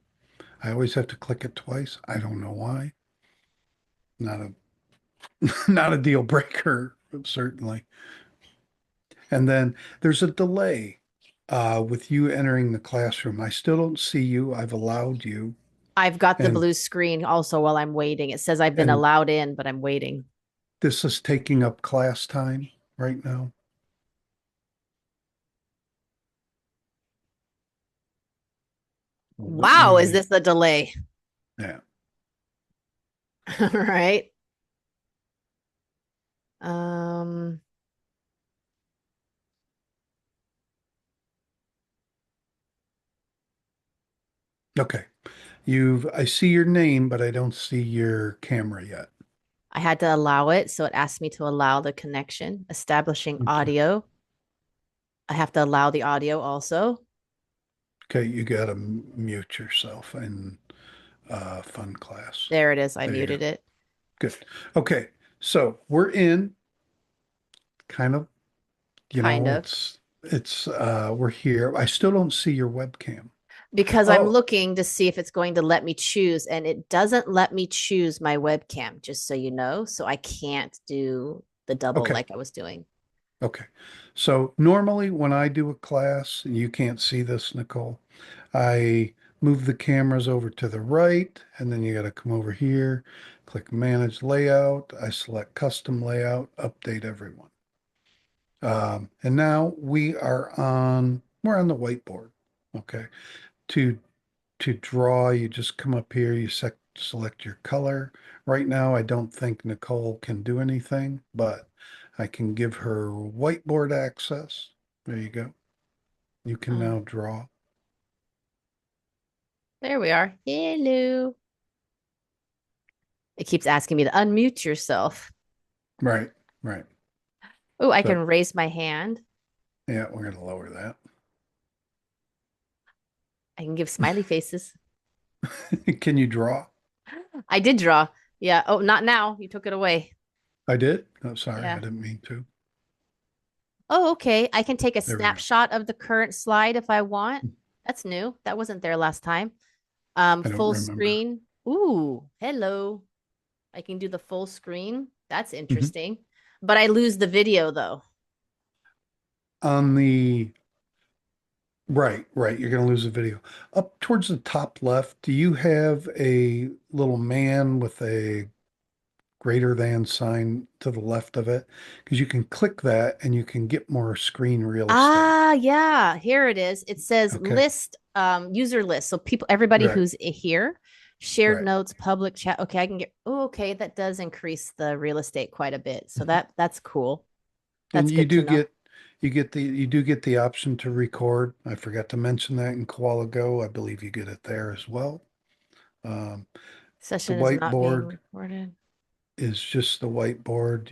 I always have to click it twice. I don't know why. Not a not a deal breaker, certainly. And then there's a delay with you entering the classroom. I still don't see you. I've allowed you, I've got the and blue screen also while I'm waiting. It says I've been and allowed in, but I'm waiting. this is taking up class time right now. Well, let Wow, is me, this the delay? yeah. All right. Um, Okay. I see your name, but I don't see your camera yet. I had to allow it, so it asked me to allow the connection, establishing Okay. audio. I have to allow the audio also. Okay, you gotta mute yourself in fun class. There it is. I There you go. muted it. Good. Okay, so we're in kind of, Kind of. we're here. I still don't see your webcam. Because I'm Oh, looking to see if it's going to let me choose, and it doesn't let me choose my webcam, just so you know. So I can't do the double okay. like I was doing. Okay. So normally when I do a class, and you can't see this, Nicole, I move the cameras over to the right, and then you got to come over here, click Manage Layout. I select Custom Layout, update everyone. And now we're on the whiteboard. Okay. To to draw, you just come up here, you select your color. Right now, I don't think Nicole can do anything, but I can give her whiteboard access. There you go. You can Uh, now draw. there we are. Hello. It keeps asking me to unmute yourself. Right, right. Oh, I can So, raise my hand. yeah, we're going to lower I can give smiley faces. that. Can you draw? I did draw. Yeah. Oh, not now. You took it away. I did. Oh, sorry, I Yeah. didn't mean to. Oh, okay. I can take a There we go. snapshot of the current slide if I want. That's new. That wasn't there last time. I don't Full remember. screen. Ooh, hello. I can do the full screen. That's Mhm. interesting. But I lose the video though. On the right, right, you're going to lose the video. Up towards the top left, do you have a little man with a greater than sign to the left of it? Because you can click that and you can get more screen real estate. Ah, yeah. Here it is. It says Okay. list, user list. So people, everybody Right. who's here, shared Right. notes, public chat. Okay, I can get. Oh, okay, that does increase the real estate quite a bit. So that's cool. And That's good to know. you do get the option to record. I forgot to mention that in KoalaGo. I believe you get it there as well. Um, the Session is not being whiteboard recorded. is just the whiteboard.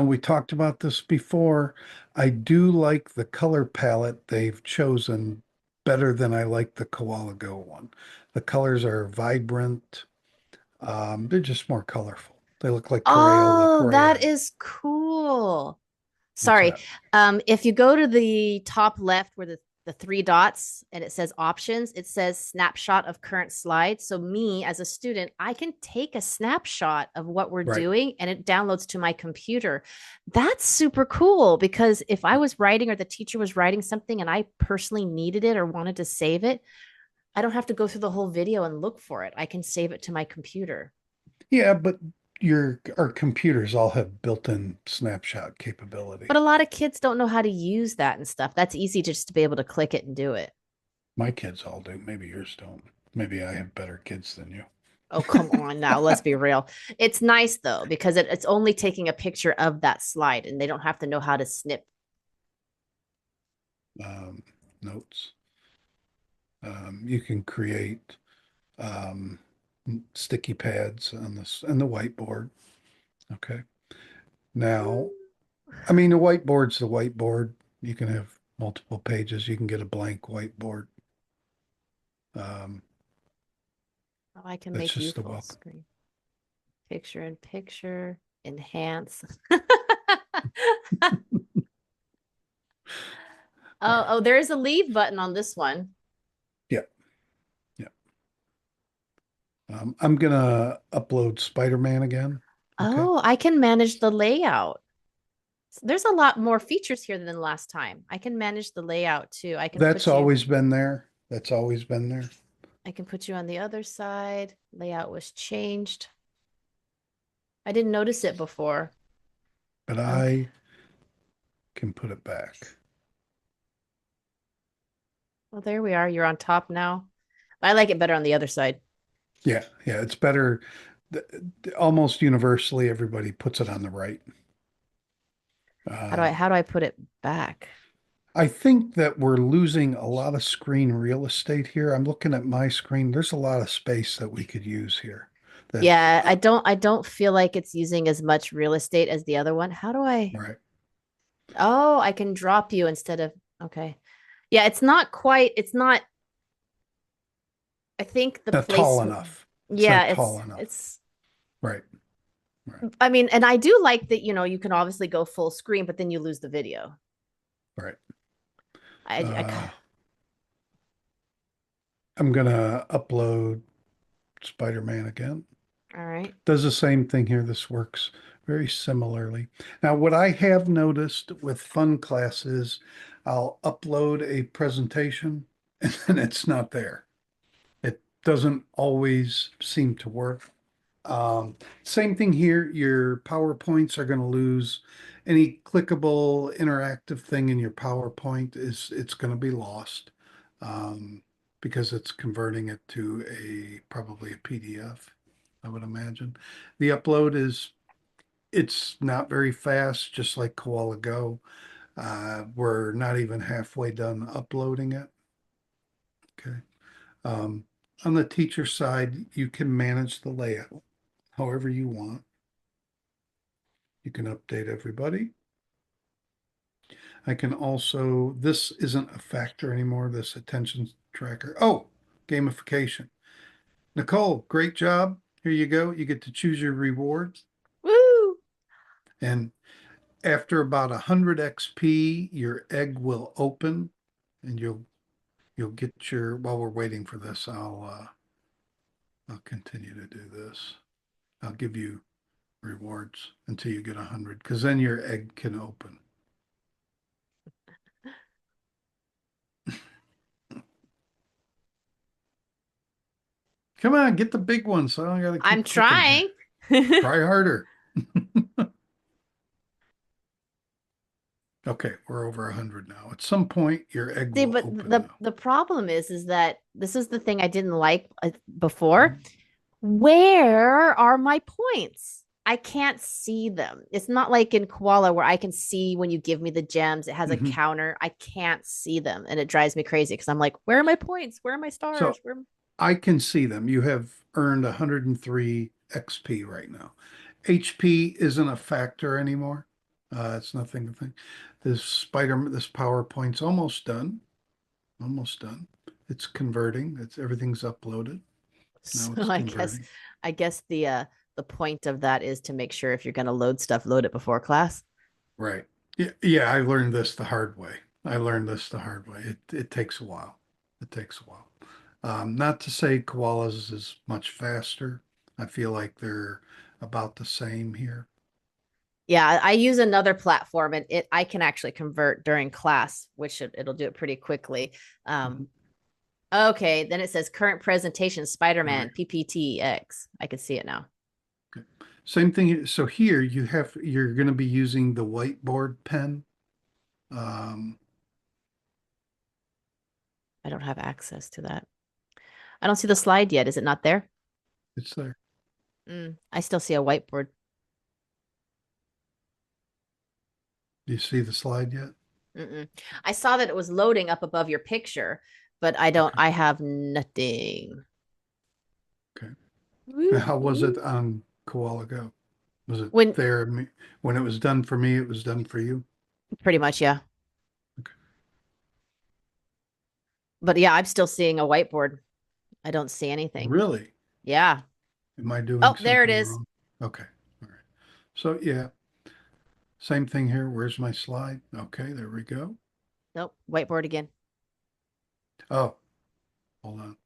We talked about this before. I do like the color palette they've chosen better than I like the KoalaGo one. The colors are vibrant. They're just more colorful. They look like Crayola Oh, that crayons. is cool. What's Sorry. that? If you go to the top left where the three dots and it says options, it says snapshot of current slide. So me as a student, I can take a snapshot of what we're Right. doing and it downloads to my computer. That's super cool because if I was writing or the teacher was writing something and I personally needed it or wanted to save it, I don't have to go through the whole video and look for it. I can save it to my computer. Yeah, but our computers all have built-in snapshot But capability. a lot of kids don't know how to use that and stuff. That's easy just to be able to click it and do it. My kids all do. Maybe yours don't. Maybe I have better kids than you. Oh, come on now. Let's be real. It's nice though, because it's only taking a picture of that slide and they don't have to know how to snip. Um, Notes. You can create um, sticky pads on this and the whiteboard. Okay. Now, I mean, the whiteboard's the whiteboard. You can have multiple pages. You can get a blank whiteboard. Um, Oh, I can that's make you just the full welcome. screen. Picture in picture, enhance. All Oh, right. oh, there is a leave button on this one. Yeah. Yeah. I'm gonna upload Spider-Man again. Okay. Oh, I can manage the layout. There's a lot more features here than last time. I can manage the layout too. That's always been there. That's always been there. I can put you on the other side. Layout was changed. I didn't notice it before. But Okay. I can put it back. Well, there we are. You're on top now. I like it better on the other side. Yeah, yeah, it's better. Almost universally, everybody puts it on the right. How do I Um, how do I put it back? I think that we're losing a lot of screen real estate here. I'm looking at my screen. There's a lot of space that we could use here. That Yeah, I don't feel like it's using as much real estate as the other one. How do I? right, Oh, I can drop you instead of okay. Yeah, it's not quite, it's not, I think the not tall place, enough. It's yeah, not tall enough. it's Right, right, I mean, and I do like that, you can obviously go full screen, but then you lose the video. right. I Uh, I'm gonna upload Spider-Man again. all right. Does the same thing here. This works very similarly. Now, what I have noticed with FunClass is I'll upload a presentation and then it's not there. It doesn't always seem to work. Same thing here. Your PowerPoints are going to lose any clickable interactive thing in your PowerPoint it's going to be lost because it's converting it to probably a PDF, I would imagine. The upload it's not very fast, just like KoalaGo. We're not even halfway done uploading it. Okay. Um, on the teacher side, you can manage the layout however you want. You can update everybody. I can also, this isn't a factor anymore, this attention tracker. Oh, gamification. Nichole, great job. Here you go. You get to choose your rewards. Woo! And after about 100 XP, your egg will open and you'll get your, while we're waiting for this, I'll continue to do this. I'll give you rewards until you get 100 because then your egg can open. Come on, get the big one so I don't gotta I'm keep clicking here. trying. Try harder. Okay, we're over 100 now. At some point, your egg See, will but open the now. the problem is that this is the thing I didn't like before. Where are my points? I can't see them. It's not like in Koala where I can see when you give me the gems, it has a Mhm. counter. I can't see them, and it drives me crazy because I'm like, where are my points? Where are my So stars? Where? I can see them. You have earned 103 XP right now. HP isn't a factor anymore. It's nothing to think. This PowerPoint's almost done. Almost done. It's converting. Everything's uploaded. Now So it's I guess converting. I guess the point of that is to make sure if you're going to load stuff, load it before class. Right. Yeah, yeah, I learned this the hard way. I learned this the hard way. It takes a while. It takes a while. Not to say koalas is much faster. I feel like they're about the same here. Yeah, I use another platform and it I can actually convert during class, which it'll do it pretty quickly. Mhm. Okay, then it says current presentation All right. Spider-Man PPTX. I can see it now. Okay. Same thing. So here you're going to be using the whiteboard pen. Um, I don't have access to that. I don't see the slide yet. Is it not there? it's there. I still see a whiteboard. Do you see the slide yet? Mm-mm. I saw that it was loading up above your picture, but I don't. Okay. I have nothing. Okay. And how was it Woo-hoo. on Koala Go? Was it When there when it was done for me, it was done for you? pretty much, yeah. Okay. But yeah, I'm still seeing a whiteboard. I don't see anything. Really? Yeah. Am I doing Oh, there it something is. wrong? Okay. All right. So yeah, same thing here. Where's my slide? Okay, there we go. Nope. Whiteboard again. Oh, hold on.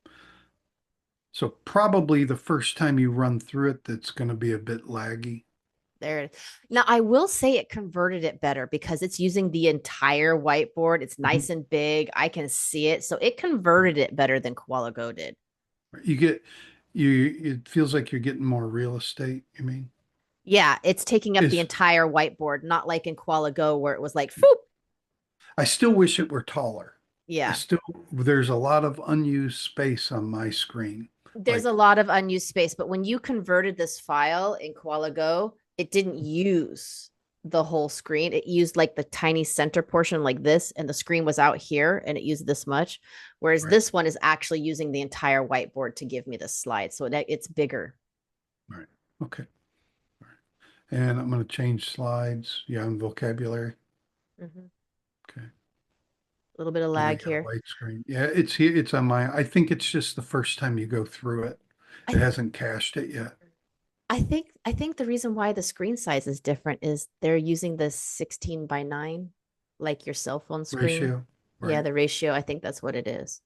So probably the first time you run through it, that's going to be a bit laggy. There it is. Now, I will say it converted it better because it's using the entire whiteboard. It's Mhm. nice and big. I can see it. So it converted it better than KoalaGo did. You get you it feels like you're getting more real estate, you mean? Yeah, it's taking up the Is entire whiteboard, not like in KoalaGo where it was like, "Foop." I still wish it were taller. I Yeah. still there's a lot of unused space on my screen. There's Like, a lot of unused space, but when you converted this file in KoalaGo, it didn't use the whole screen. It used like the tiny center portion like this, and the screen was out here and it used this much. Whereas right, this one is actually using the entire whiteboard to give me the slide. So it's bigger. right. Okay. All right. And I'm going to change slides. Yeah, and vocabulary. Mhm. Okay. A little bit of And I lag got a here. white screen. Yeah, it's here. It's on my, I think it's just the first time you go through it. I It hasn't cached it yet. I think the reason why the screen size is different is they're using the 16:9, like your cell phone screen. Ratio. Yeah, Right. the ratio. I think that's what it is.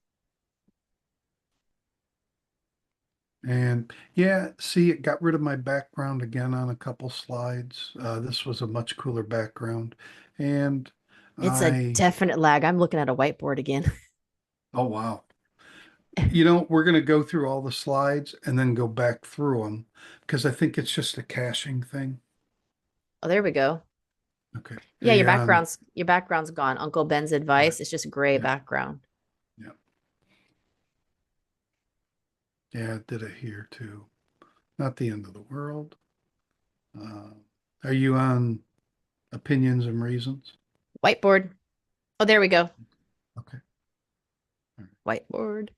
And yeah, see, it got rid of my background again on a couple slides. This was a much cooler background. And It's a I, definite lag. I'm looking at a whiteboard again. oh wow. We're going to go through all the slides and then go back through them because I think it's just a caching thing. Oh, there we go. Okay. Are Yeah, you on? your background's gone. Uncle Ben's Right. advice. It's just gray Yeah. background. Yeah. Yeah, I did it here too. Not the end of the world. Uh, are you on opinions and reasons? Whiteboard. Oh, there we go. Okay. All right. Whiteboard.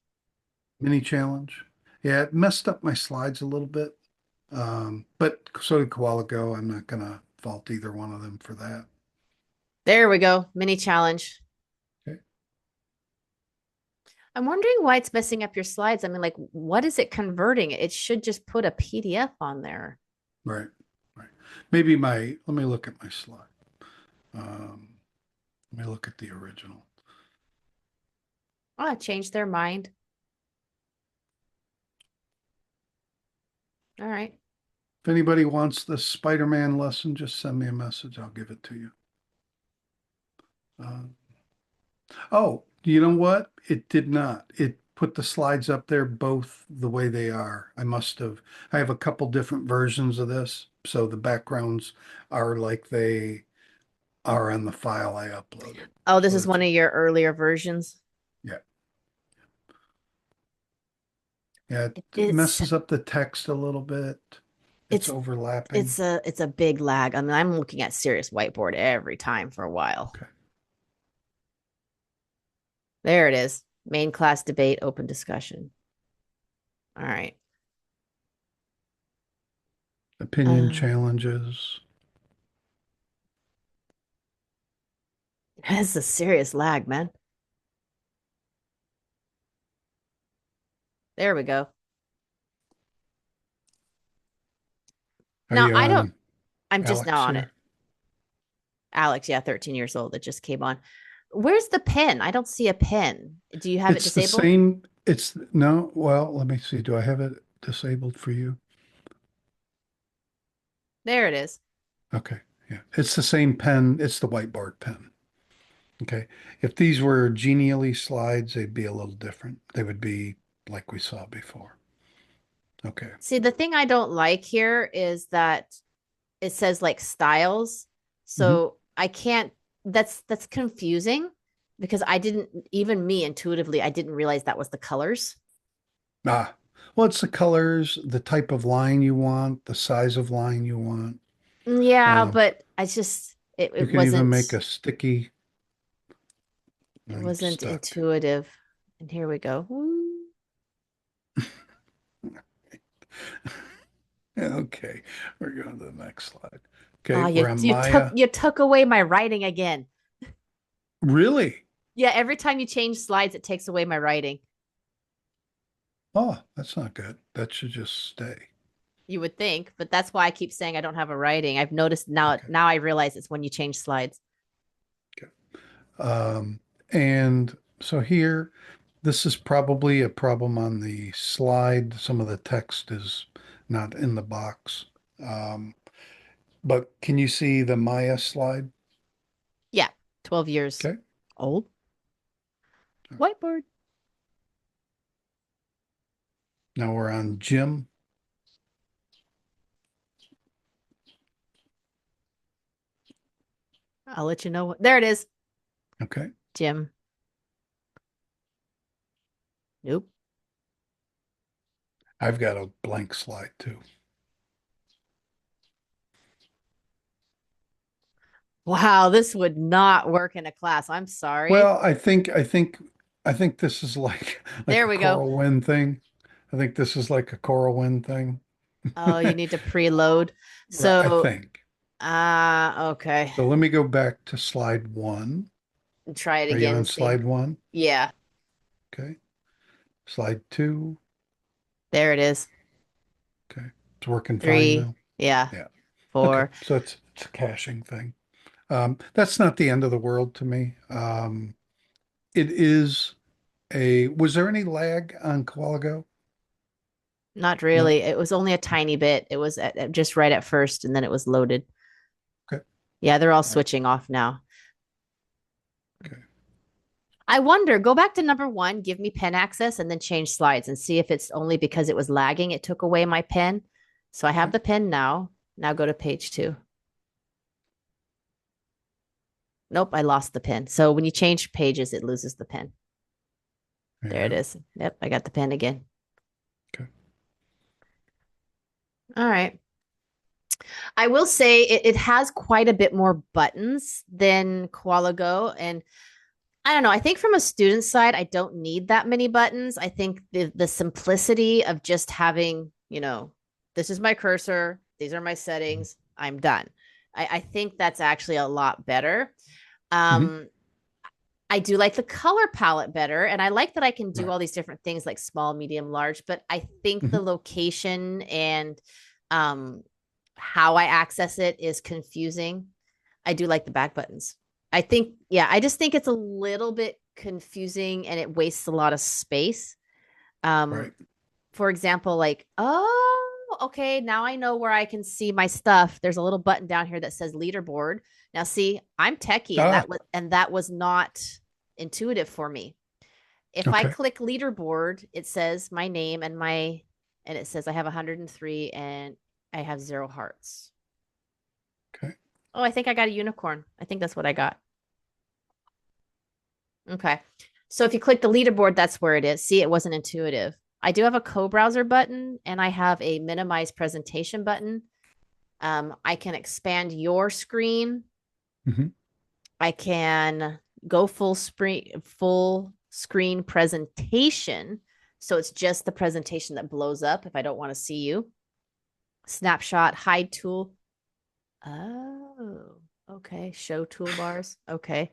Mini challenge. Yeah, it messed up my slides a little bit. But so did KoalaGo. I'm not gonna fault either one of them for that. There we go. Mini challenge. Okay. I'm wondering why it's messing up your slides. I mean, like, what is it converting? It should just put a PDF on there. Right. Right. Maybe let me look at my slide. Um, Let me look at the original. Oh, change their mind. All right. If anybody wants the Spider-Man lesson, just send me a message. I'll give it to you. Uh, oh, you know what? It did not. It put the slides up there both the way they are. I have a couple different versions of this. So the backgrounds are like they are on the file I uploaded. Oh, this So is that's, one of your earlier versions. yeah. Yeah, it It's messes up the text a little bit. It's it's overlapping. it's a big lag. I mean, I'm looking at serious whiteboard every time for a while. Okay. There it is. Main class debate, open discussion. All right. Opinion Uh, challenges. that's a serious lag, man. There we go. Are Now you I don't, on I'm just now Alex on it. here? Alex, yeah, 13 years old. That just came on. Where's the pen? I don't see a pen. Do you have it It's the disabled? same. It's no, well, let me see. Do I have it disabled for you? There it is. Okay. Yeah. It's the same pen. It's the whiteboard pen. Okay. If these were Genially slides, they'd be a little different. They would be like we saw before. Okay. See, the thing I don't like here is that it says like styles. Hmm. So I can't, that's confusing because I didn't, even me intuitively, I didn't realize that was the colors. Ah, well, it's the colors, the type of line you want, the size of line you want. Yeah, Um, but I just, you can even make a sticky it link wasn't stuck. intuitive. And here we go. Woo. Okay, we're going to the next slide. Ah, Okay, we're on Maya. you took away my writing again. Really? Yeah, every time you change slides, it takes away my writing. Oh, that's not good. That should just stay. You would think, but that's why I keep saying I don't have a writing. I've noticed now. Okay. Now I realize it's when you change slides. Okay. And so here, this is probably a problem on the slide. Some of the text is not in the box. Um, but can you see the Maya slide? Yeah, 12 years Okay. old. Whiteboard. Now we're on Jim. I'll let you know. There it is, Okay. Jim. Nope. I've got a blank slide too. Wow, this would not work in a class. I'm sorry. Well, I think this is like like There a we go. Coral Wind thing. I think this is like a Coral Wind thing. Oh, you need to preload. Right, I So, think. okay. So let me go back to slide one. Try it Are you again on and see. slide one? Yeah, Okay. Slide two. there it is. Okay. It's working fine Three. now. Yeah, Yeah. Okay. four. So it's a caching thing. That's not the end of the world to me. It is was there any lag on KoalaGo? Not No. really. It was only a tiny bit. It was just right at first, and then it was loaded. Okay. Yeah, they're all All right. switching off now. Okay. I wonder, go back to number one, give me pen access, and then change slides and see if it's only because it was lagging. It took away my pen. So I have Okay. the pen now. Now go to page two. Nope, I lost the pen. So when you change pages, it loses the pen. There it Yeah. is. Yep, I got the pen again. Okay. All right. I will say it has quite a bit more buttons than KoalaGo. And I don't know. I think from a student side, I don't need that many buttons. I think the simplicity of just having, this is my cursor, these are my settings, I'm done. I think that's actually a lot better. Hmm. Um, I do like the color palette better, and I like that I can do Right. all these different things like small, medium, large. But I think Hmm. the location and um, how I access it is confusing. I do like the back buttons. I think, yeah, I just think it's a little bit confusing and it wastes a lot of space. Um, Right. for example, like, oh, okay, now I know where I can see my stuff. There's a little button down here that says leaderboard. Now, see, I'm techie, and Ah. that was not intuitive for me. If I Okay. click leaderboard, it says my name and it says I have 103 and I have 0 hearts. Okay. Oh, I think I got a unicorn. I think that's what I got. Okay. So if you click the leaderboard, that's where it is. See, it wasn't intuitive. I do have a co-browser button and I have a minimize presentation button. I can expand your screen. Hmm. I can go full screen presentation. So it's just the presentation that blows up if I don't want to see you. Snapshot, hide tool. Oh, okay. Show toolbars. Okay.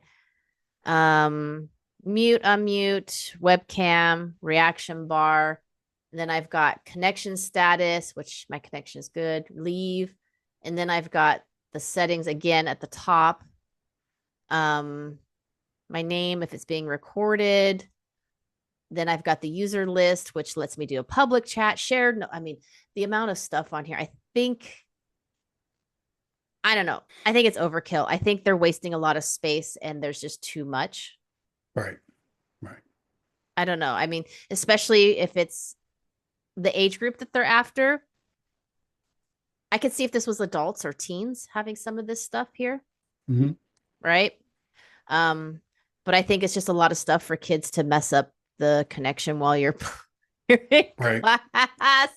Um, Mute, unmute, webcam, reaction bar. And then I've got connection status, which my connection is good, leave. And then I've got the settings again at the top. Um, my name, if it's being recorded. Then I've got the user list, which lets me do a public chat, shared. No, I mean, the amount of stuff on here, I don't know. I think it's overkill. I think they're wasting a lot of space and there's just too much. Right. Right. I don't know. I mean, especially if it's the age group that they're after. I could see if this was adults or teens having some of this stuff here, Hmm. right? Um, but I think it's just a lot of stuff for kids to mess up the connection while you're, you're in Right. class.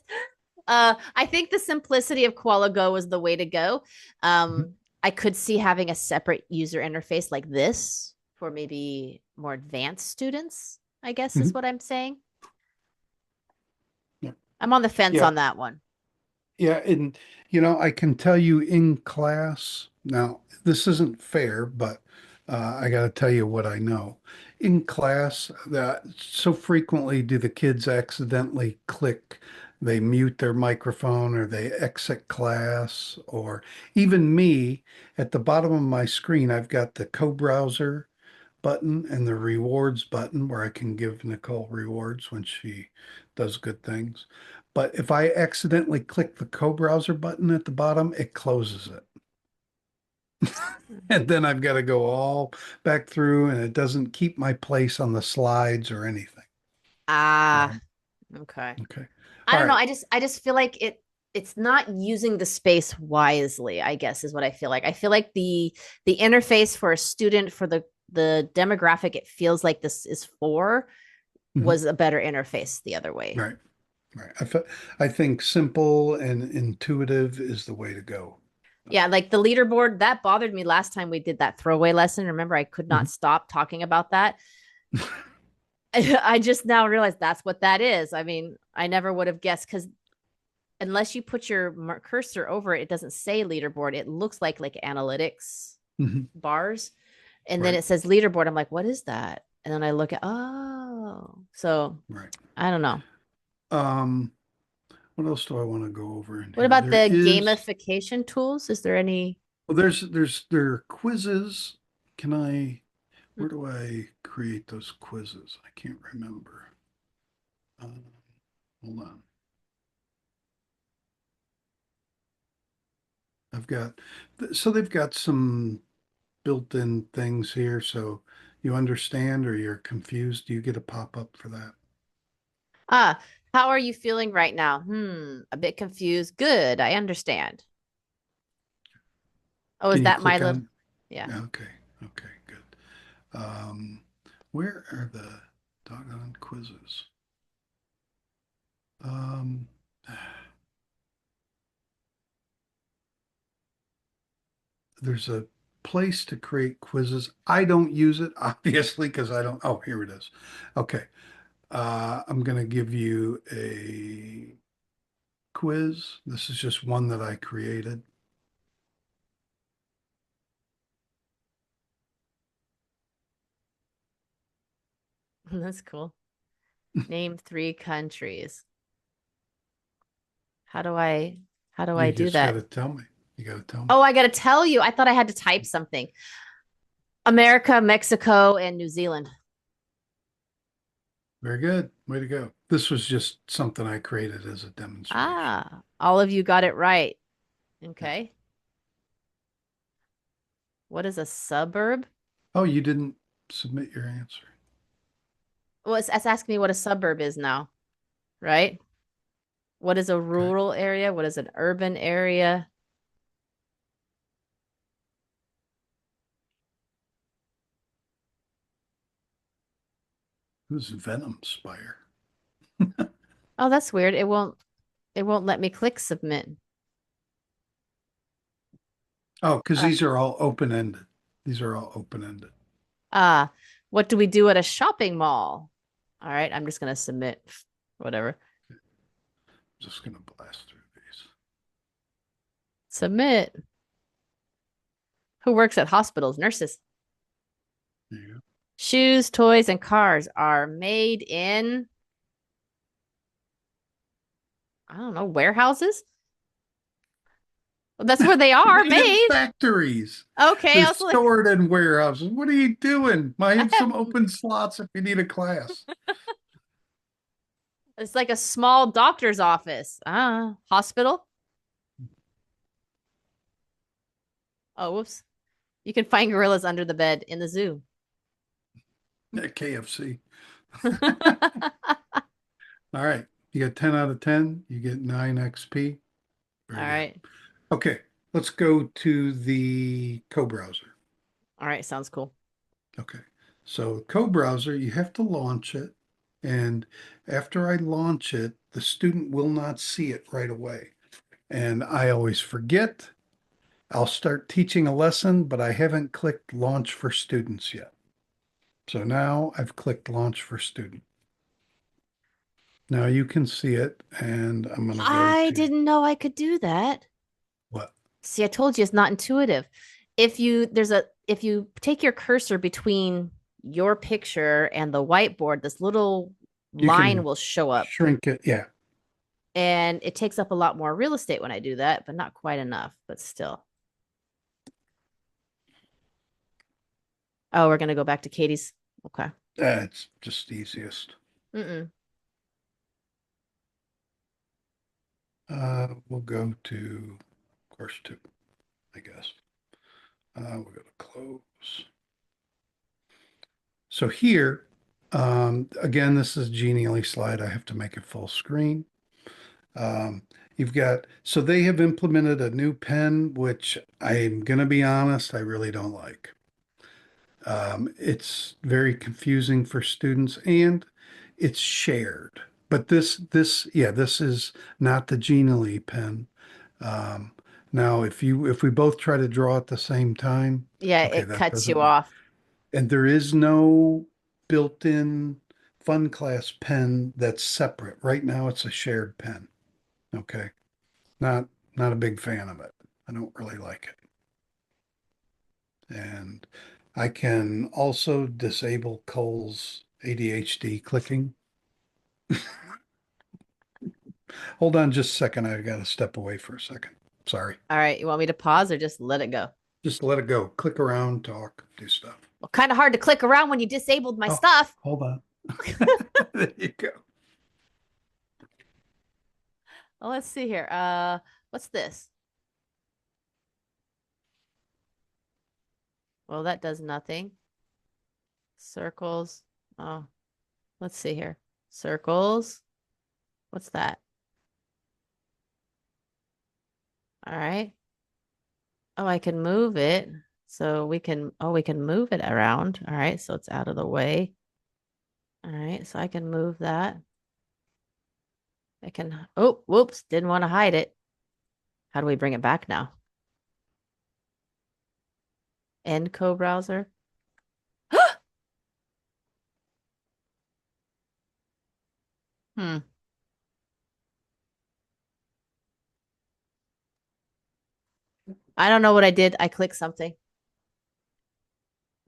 I think the simplicity of KoalaGo is the way to go. Hmm. I could see having a separate user interface like this for maybe more advanced students, I guess Hmm. is what I'm saying. Yeah. I'm on the fence Yeah. on that one. Yeah. And, I can tell you in class, now, this isn't fair, but I got to tell you what I know. In class, that so frequently do the kids accidentally click, they mute their microphone or they exit class, or even me at the bottom of my screen, I've got the co-browser button and the rewards button where I can give Nichole rewards when she does good things. But if I accidentally click the co-browser button at the bottom, it closes it. And then I've got to go all back through and it doesn't keep my place on the slides or anything. Ah, Um, okay. okay. I All don't know. right. I just feel like it's not using the space wisely, I guess is what I feel like. I feel like the interface for a student for the demographic it feels like this is for Mhm. was a better interface the other way. Right. Right. I think simple and intuitive is the way to go. Yeah, like the leaderboard that bothered me last time we did that throwaway lesson. Remember, I could not Mhm. stop talking about that. I just now realized that's what that is. I mean, I never would have guessed because unless you put your cursor over it, it doesn't say leaderboard. It looks like analytics Mhm. bars, and then Right. it says leaderboard. I'm like, what is that? And then I look at so Right. I don't know. Um, what else do I want to go over in What here? about There the is, gamification tools? Is there any? well, there are quizzes. Can I, where do I create those quizzes? I can't remember. Um, hold on. I've got, so they've got some built-in things here. So you understand or you're confused. Do you get a pop-up for that? Ah, how are you feeling right now? A bit confused. Good, I understand. Oh, is Can you that my click little? on? Yeah. Okay. Okay, good. Where are the doggone quizzes? Um, there's a place to create quizzes. I don't use it, obviously, because I don't. Oh, here it is. Okay. I'm going to give you a quiz. This is just one that I created. That's cool. Name three countries. How do I how do I You do just got that? to tell me. You got to tell me. Oh, I got to tell you. I thought I had to type something. America, Mexico, and New Zealand. Very good. Way to go. This was just something I created as a demonstration. Ah, all of you got it right. Yeah. Okay. What is a suburb? Oh, you didn't submit your answer. Well, it's asking me what a suburb is now, right? What is a Okay. rural area? What is an urban area? Who's Venom Spire? Oh, that's weird. It won't let me click submit. Oh, because Uh, these are all open-ended. These are all open-ended. ah, what do we do at a shopping mall? All right, I'm just gonna submit whatever. Just gonna blast through these. Submit. Who works at hospitals? Nurses. Yeah. Shoes, toys, and cars are made in, I don't know, warehouses? Well, that's where they are Made in made. factories. Okay, They're I was like, stored in warehouses. What are you doing? I I have have some open slots if you need a class. it's like a small doctor's office. Ah, hospital. Oh, whoops. You can find gorillas under the bed in the zoo. At KFC. All All right. You got 10 out of 10. You get 9 XP. Very good. right. Okay. Let's go to the co-browser. All right, sounds cool. Okay. So co-browser, you have to launch it. And after I launch it, the student will not see it right away. And I always forget. I'll start teaching a lesson, but I haven't clicked launch for students yet. So now I've clicked launch for student. Now you can see it, and I'm going to go I to didn't know I could do that. what? See, I told you it's not intuitive. If you take your cursor between your picture and the whiteboard, this little You line can will show up. shrink it. Yeah. And it takes up a lot more real estate when I do that, but not quite enough, but still. Oh, we're gonna go back to Katie's. Okay. That's just easiest. Mm-mm. We'll go to course two, I guess. We'll go to close. So here, again, this is genially slide. I have to make it full screen. You've got, so they have implemented a new pen, which I'm going to be honest, I really don't like. It's very confusing for students and it's shared. But yeah, this is not the Genially pen. Um, now, if we both try to draw at the same time, Yeah, okay, it that cuts you doesn't work. off. And there is no built-in FunClass pen that's separate. Right now, it's a shared pen. Okay, not not a big fan of it. I don't really like it. And I can also disable Cole's ADHD clicking. Hold on just a second. I got to step away for a second. Sorry. All right, you want me to pause or just let it go? Just let it go. Click around, talk, do stuff. Well, kind of hard to click around when you disabled my Oh, stuff. hold on. There you go. Well, let's see here. What's this? Well, that does nothing. Circles. Oh, let's see here. Circles. What's that? All right. Oh, I can move it. So we can move it around. All right. So it's out of the way. All right. So I can move that. Oh, whoops. Didn't want to hide it. How do we bring it back now? End co-browser. Hmm. I don't know what I did. I clicked something.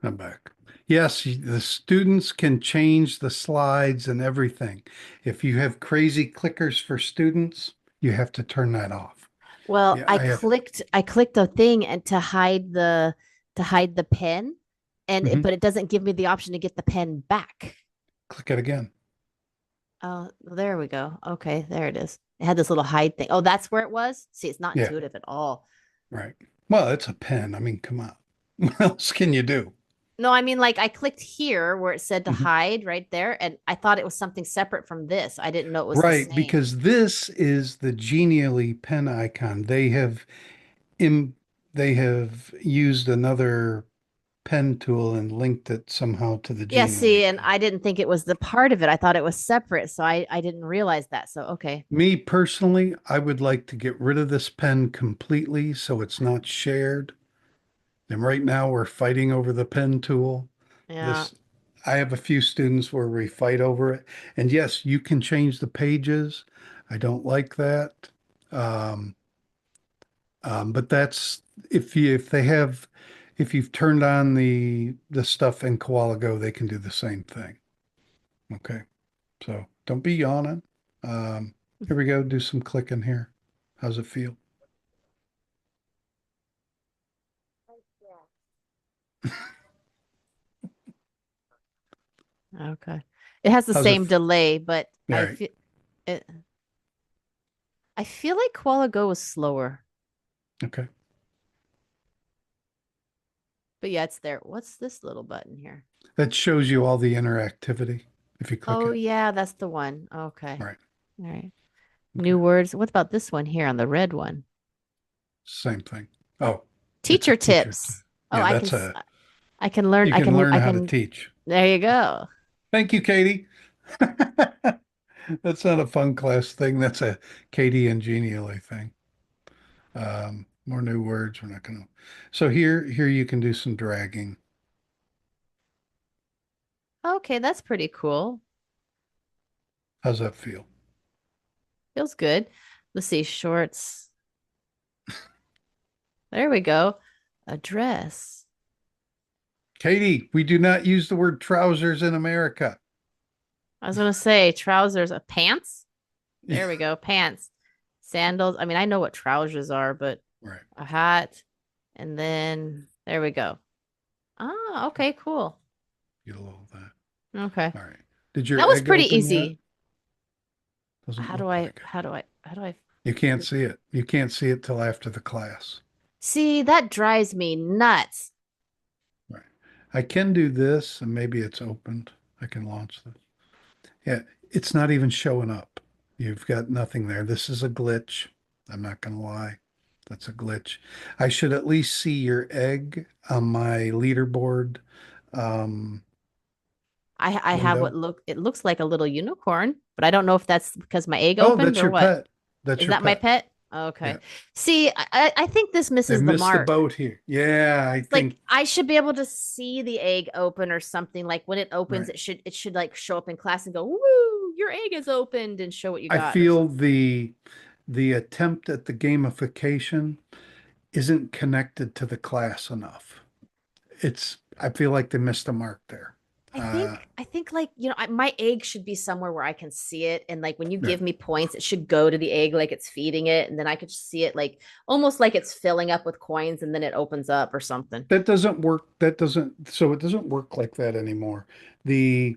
I'm back. Yes, the students can change the slides and everything. If you have crazy clickers for students, you have to turn that off. Well, Yeah, I have. I clicked a thing and to hide the pen Mhm. but it doesn't give me the option to get the pen back. Click it again. Oh, there we go. Okay, there it is. It had this little hide thing. Oh, that's where it was. See, it's not Yeah, intuitive at all. right. Well, it's a pen. I mean, come on. What else can you do? No, I mean, like I clicked here where it said to Mhm. hide right there, and I thought it was something separate from this. I didn't know it was the Right, same. because this is the Genially pen icon. Im they have used another pen tool and linked it somehow to the Yeah, Genially see, and pen. I didn't think it was the part of it. I thought it was separate, so I didn't realize that. So okay. Me personally, I would like to get rid of this pen completely so it's not shared. And right now we're fighting over the pen tool. Yeah. This, I have a few students where we fight over it. And yes, you can change the pages. I don't like that. Um, but that's if you've turned on the stuff in KoalaGo, they can do the same thing. Okay. So don't be yawning. Here we go. Do some clicking here. How's it feel? Okay. It has the How's it? same delay, but All right. it, I feel like KoalaGo was slower. Okay. But yeah, it's there. What's this little button here? That shows you all the interactivity if you click Oh it. yeah, that's the one. Okay. Right. All right. Okay. New words. What about this one here on the red one? Same thing. Oh, it's a Teacher teacher. tips. Oh, Yeah, that's a, I can learn. you can learn I how to can. teach. There you go. Thank you, Katie. That's not a fun class thing. That's a Katie and Genially thing. More new words. We're not going to. So here you can do some dragging. Okay, that's pretty cool. How's that feel? Feels good. Let's see. Shorts. There we go. Address. Katie, we do not use the word trousers in America. I was gonna say trousers, pants. There we go. Pants, sandals. I mean, I know what trousers are, but Right. a hat, and then there we go. Ah, okay, cool. Get a little of that. Okay, All right. Did that your was egg pretty open yet? easy. Doesn't look like it. How do I You can't see it. You can't see it till after the class. see? That drives me nuts. Right. I can do this and maybe it's opened. I can launch this. Yeah, it's not even showing up. You've got nothing there. This is a glitch. I'm not going to lie. That's a glitch. I should at least see your egg on my leaderboard I have window. it looks like a little unicorn, but I don't know if that's because my egg Oh, opened that's or your what. pet. That's Is your that my pet. pet? Okay. Yeah. See, I think this They misses the missed the mark. boat here. Yeah, I Like think, I should be able to see the egg open or something. Like when it opens, right. it should like show up in class and go, "Woo, your egg is opened," and show what you I got or feel something. the attempt at the gamification isn't connected to the class enough. I feel like they missed the mark there. Uh, I think like my egg should be somewhere where I can see it, and like when you yeah. give me points, it should go to the egg like it's feeding it, and then I could see it like almost like it's filling up with coins, and then it opens up or something. That doesn't work. So it doesn't work like that anymore. The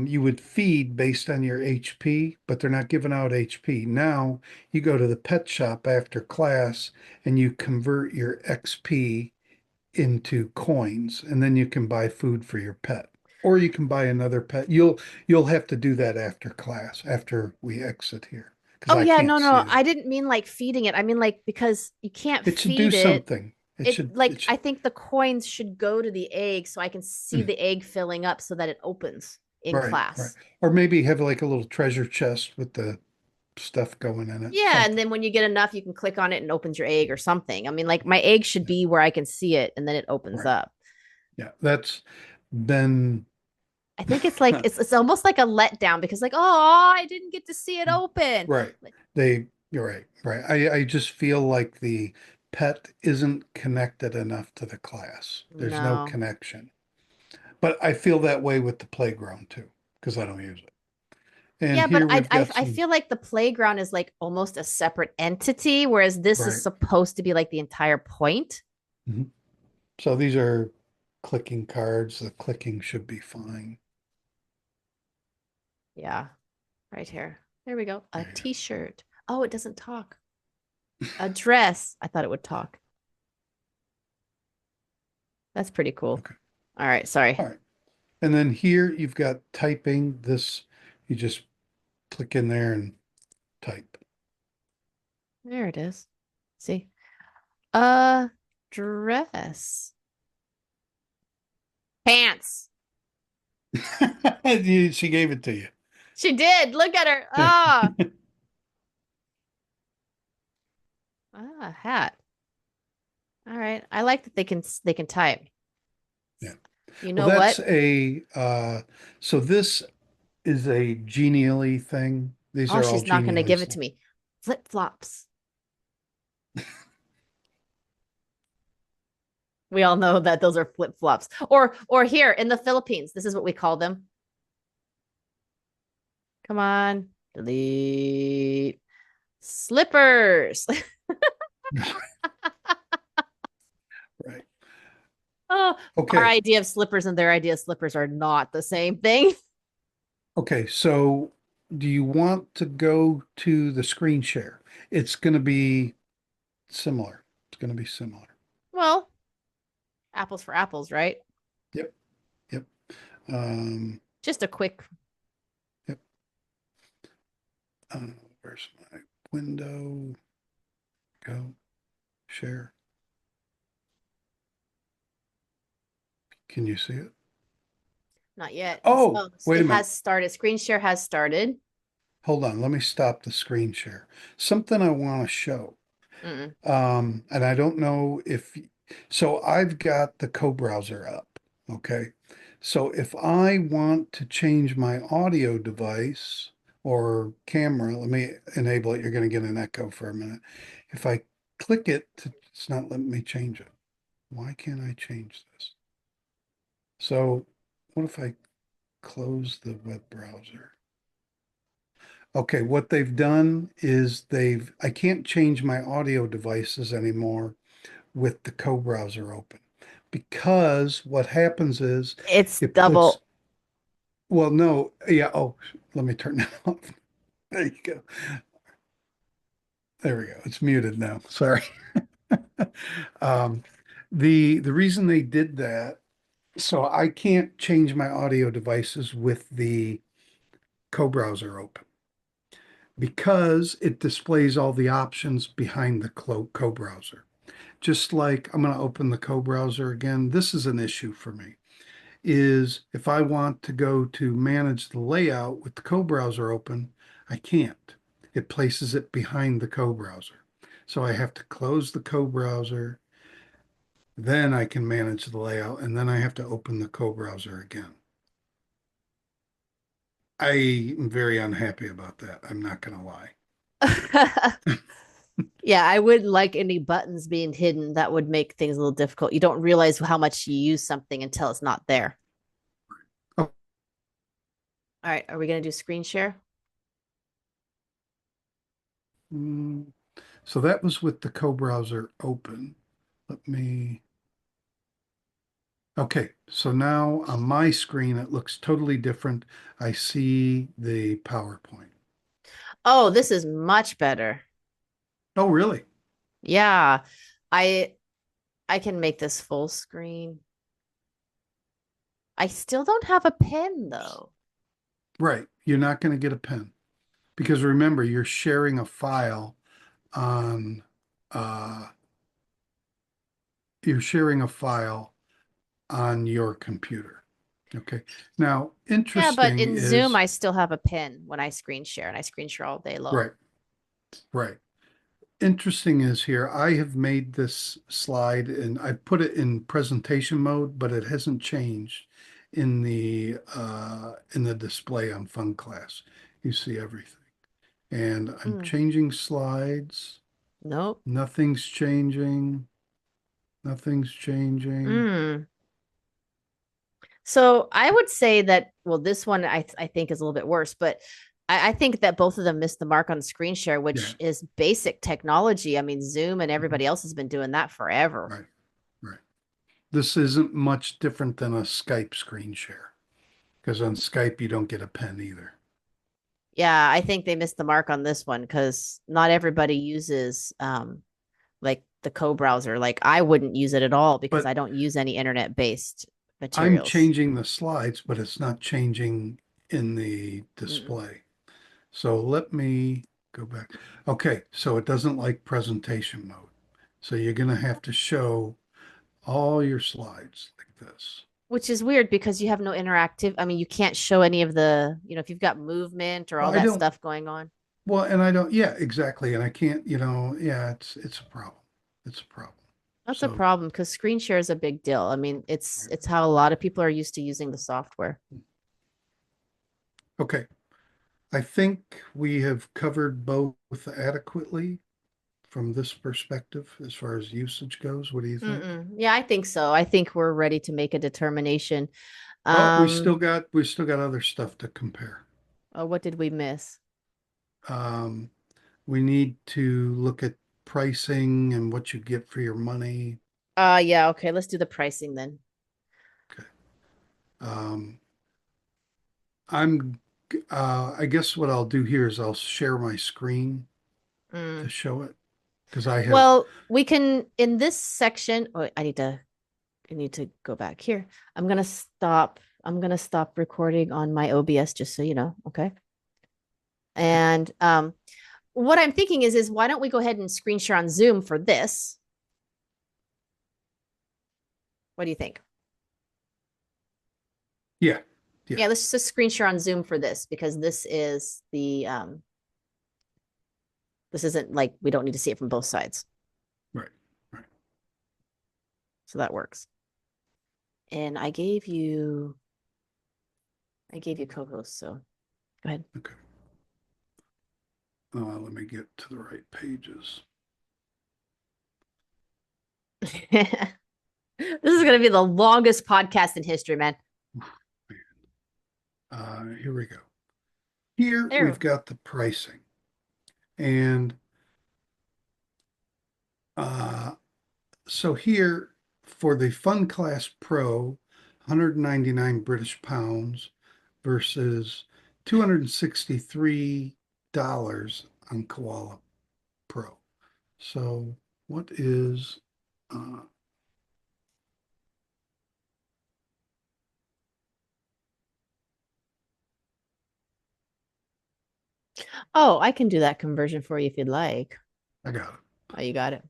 you would feed based on your HP, but they're not giving out HP. Now you go to the pet shop after class and you convert your XP into coins, and then you can buy food for your pet. Or you can buy another pet. You'll have to do that after class, after we exit here, because Oh I yeah, can't no, see no. that. I didn't mean like feeding it. I mean like because you can't It should do feed it. something. It like It should I think the coins should go to the egg so I can see the egg filling up so that it opens in right, right. class. Or maybe have like a little treasure chest with the stuff going in it. Yeah, and Something. then when you get enough, you can click on it and opens your egg or something. I mean, like my egg should Yeah, be where I can see it and then it opens right. up. Yeah. That's been I think it's like it's almost like a letdown because like, oh, I didn't get to see it open. right. You're right, right. I just feel like the pet isn't connected enough to the class. There's no No. connection. But I feel that way with the playground too, because I don't use it. And Yeah, but here we've got I some, feel like the playground is like almost a separate entity, whereas this is right. supposed to be like the entire point. Mhm. So these are clicking cards. The clicking should be fine. Yeah, right here. There we go. A There t-shirt. Oh, it doesn't talk. A dress. I thought it would talk. That's pretty you go. cool. Okay. All right, sorry. All right. And then here you've got typing. This, you just click in there and type. There it is. See? A dress. Pants. She gave it to you. She did. Look at her. Ah, hat. All right. I like that they can type. Yeah. You Well, know that's what? a, so this is a genially thing. These Oh, are all she's not going to give genially. it to me. Flip-flops. We all know that those are flip-flops. Or here in the Philippines, this is what we call them. Come on. Delete. Slippers. Right. Oh, our Okay. idea of slippers and their idea of slippers are not the same thing. Okay. So do you want to go to the screen share? It's going to be similar. It's going to be similar. Well, apples for apples, right? Yep. Yep. Um, Just a quick. yep. Uh, where's my window? Go share. Can you see it? Not yet. Oh, Oh, wait a it minute. has started. Screen share has started. Hold on. Let me stop the screen share. Something I want to show. Mm-mm. And I don't know if, so I've got the co-browser up. Okay. So if I want to change my audio device or camera, let me enable it. You're going to get an echo for a minute. If I click it, it's not letting me change it. Why can't I change this? So what if I close the web browser? Okay, what they've done is I can't change my audio devices anymore with the co-browser open because what happens is It's it puts, double. well, no, yeah, oh, let me turn that off. There you go. There we go. It's muted now. Sorry. Um, the reason they did that, so I can't change my audio devices with the co-browser open because it displays all the options behind the co-browser. Just like I'm going to open the co-browser again. This is an issue for me, is if I want to go to manage the layout with the co-browser open, I can't. It places it behind the co-browser. So I have to close the co-browser, then I can manage the layout, and then I have to open the co-browser again. I am very unhappy about that. I'm not going to lie. Yeah, I wouldn't like any buttons being hidden. That would make things a little difficult. You don't realize how much you use something until it's not there. Oh, All right, are we going to do screen share? mm, so that was with the co-browser open. Let me, okay, so now on my screen, it looks totally different. I see the PowerPoint. Oh, this is much better. Oh, really? Yeah. I I can make this full screen. I still don't have a pen though. Right. You're not going to get a pen because remember, you're sharing a file on, uh, you're sharing a file on your computer. Okay. Now, Yeah, but interesting in Zoom, is, I still have a pen when I screen share, and I screen share all day long. right, right. Interesting is here, I have made this slide and I put it in presentation mode, but it hasn't changed in the display on FunClass. You see everything. And I'm Mm, changing slides. nope. Nothing's changing. Nothing's changing. Mm. So I would say that, well, this one I think is a little bit worse, but I think that both of them missed the mark on screen share, Yeah. which is basic technology. I mean, Zoom and Mhm. everybody else has been doing that forever. Right. Right. This isn't much different than a Skype screen share because on Skype you don't get a pen either. Yeah, I think they missed the mark on this one because not everybody uses like the co-browser. Like I wouldn't use it at all because But I don't use any internet-based I'm materials. changing the slides, but it's not changing in the Mm-mm. display. So let me go back. Okay, so it doesn't like presentation mode. So you're going to have to show all your slides like this. Which is weird because you have no interactive. I mean, you can't show any of the, if you've got movement or Well, all I that don't, stuff going on. well, and I don't, yeah, exactly. And I can't, yeah, it's a problem. It's a problem. That's a So, problem because screen share is a big deal. I mean, it's how a lot of people are used to using the software. okay. I think we have covered both adequately from this perspective as far as usage goes. What do you think? Mm-mm. Yeah, I think so. I think we're ready to make a determination. Well, Um, we still got other stuff to compare. what did we miss? Um, we need to look at pricing and what you get for your money. Yeah, okay, let's do the pricing then. Okay. Um, I'm, I guess what I'll do here is I'll share my screen to Mm. show it because I have, Well, we can in this section. Oh, I need to go back here. I'm gonna stop recording on my OBS just so you know. Okay. And what I'm thinking is why don't we go ahead and screen share on Zoom for this? What do you think? yeah, yeah, Yeah, let's just screen share on Zoom for this because this isn't like we don't need to see it from both sides. right, right. So that works. And I gave you co-host, so go ahead. Okay. Let me get to the right pages. This is going to be the longest podcast in history, man. Here we go. Here we've There. got the pricing. And so here for the FunClass Pro, 199 British pounds versus $263 on Koala Pro. So what is Oh, I can do that conversion for you if you'd like. I got it. Oh, you got it.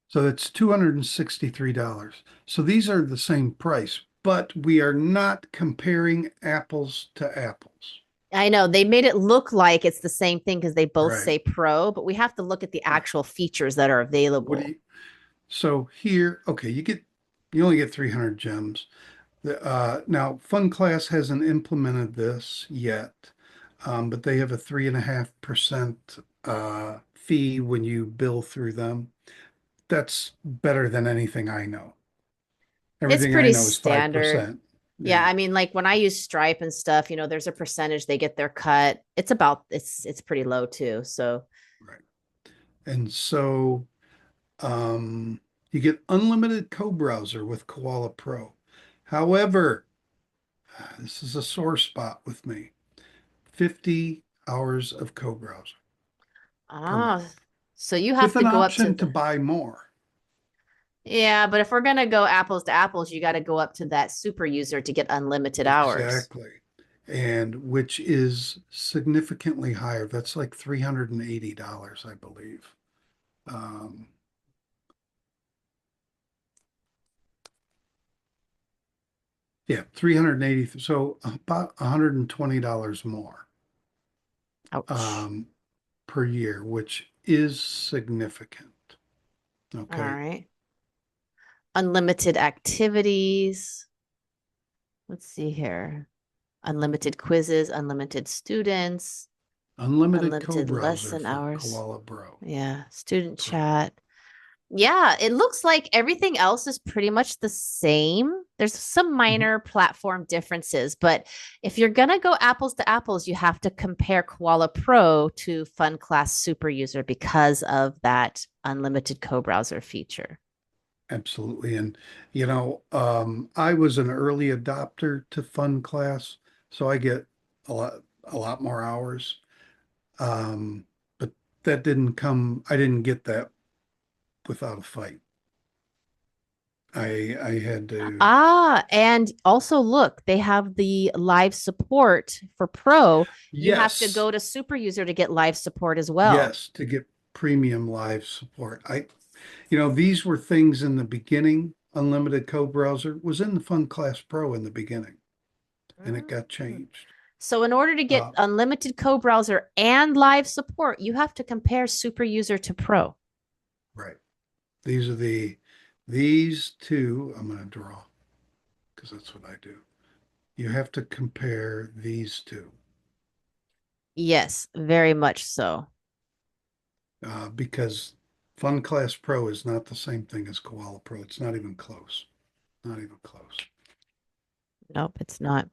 So that's $263. So these are the same price, but we are not comparing apples to apples. I know they made it look like it's the same thing because they both Right. say pro, but we have to look at the Right. actual features that are What do available. you, so here, okay, you only get 300 gems. Now, FunClass hasn't implemented this yet, but they have a 3.5% fee when you bill through them. That's better than anything I know. It's Everything I pretty know is standard. 5%. Yeah, Yeah, I mean, like when I use Stripe and stuff, there's a percentage they get their cut. It's pretty low too. So right. And so you get unlimited co-browser with Koala Pro. However, this is a sore spot with me. 50 hours of co-browser per ah, month so you have with to an go up to option to the buy more. Yeah, but if we're gonna go apples to apples, you got to go up to that super user to get unlimited hours. Exactly. And which is significantly higher. That's like $380, I believe. Um, yeah, 380. So about $120 more Ouch. um, per year, which is significant. All Okay. right. Unlimited activities. Let's see here. Unlimited quizzes, unlimited students, Unlimited unlimited co-browser lesson for hours. KoalaBro Yeah, student Pro. chat. Yeah, it looks like everything else is pretty much the same. There's some Mhm. minor platform differences, but if you're gonna go apples to apples, you have to compare Koala Pro to FunClass Super User because of that unlimited co-browser feature. Absolutely. And, I was an early adopter to FunClass, so I get a lot more hours. But I didn't get that without a fight. I had to, Ah, and also look, they have the live support for Pro. You have to yes, go to Super User to get live support as well. yes, to get premium live support. These were things in the beginning. Unlimited co-browser was in the FunClass Pro in the beginning, and it got Mm. changed. So in order to get Uh, unlimited co-browser and live support, you have to compare Super User to Pro. right. These are these two I'm going to draw because that's what I do. You have to compare these two Yes, very much so. because FunClass Pro is not the same thing as Koala Pro. It's not even close. Not even close. Nope, it's not.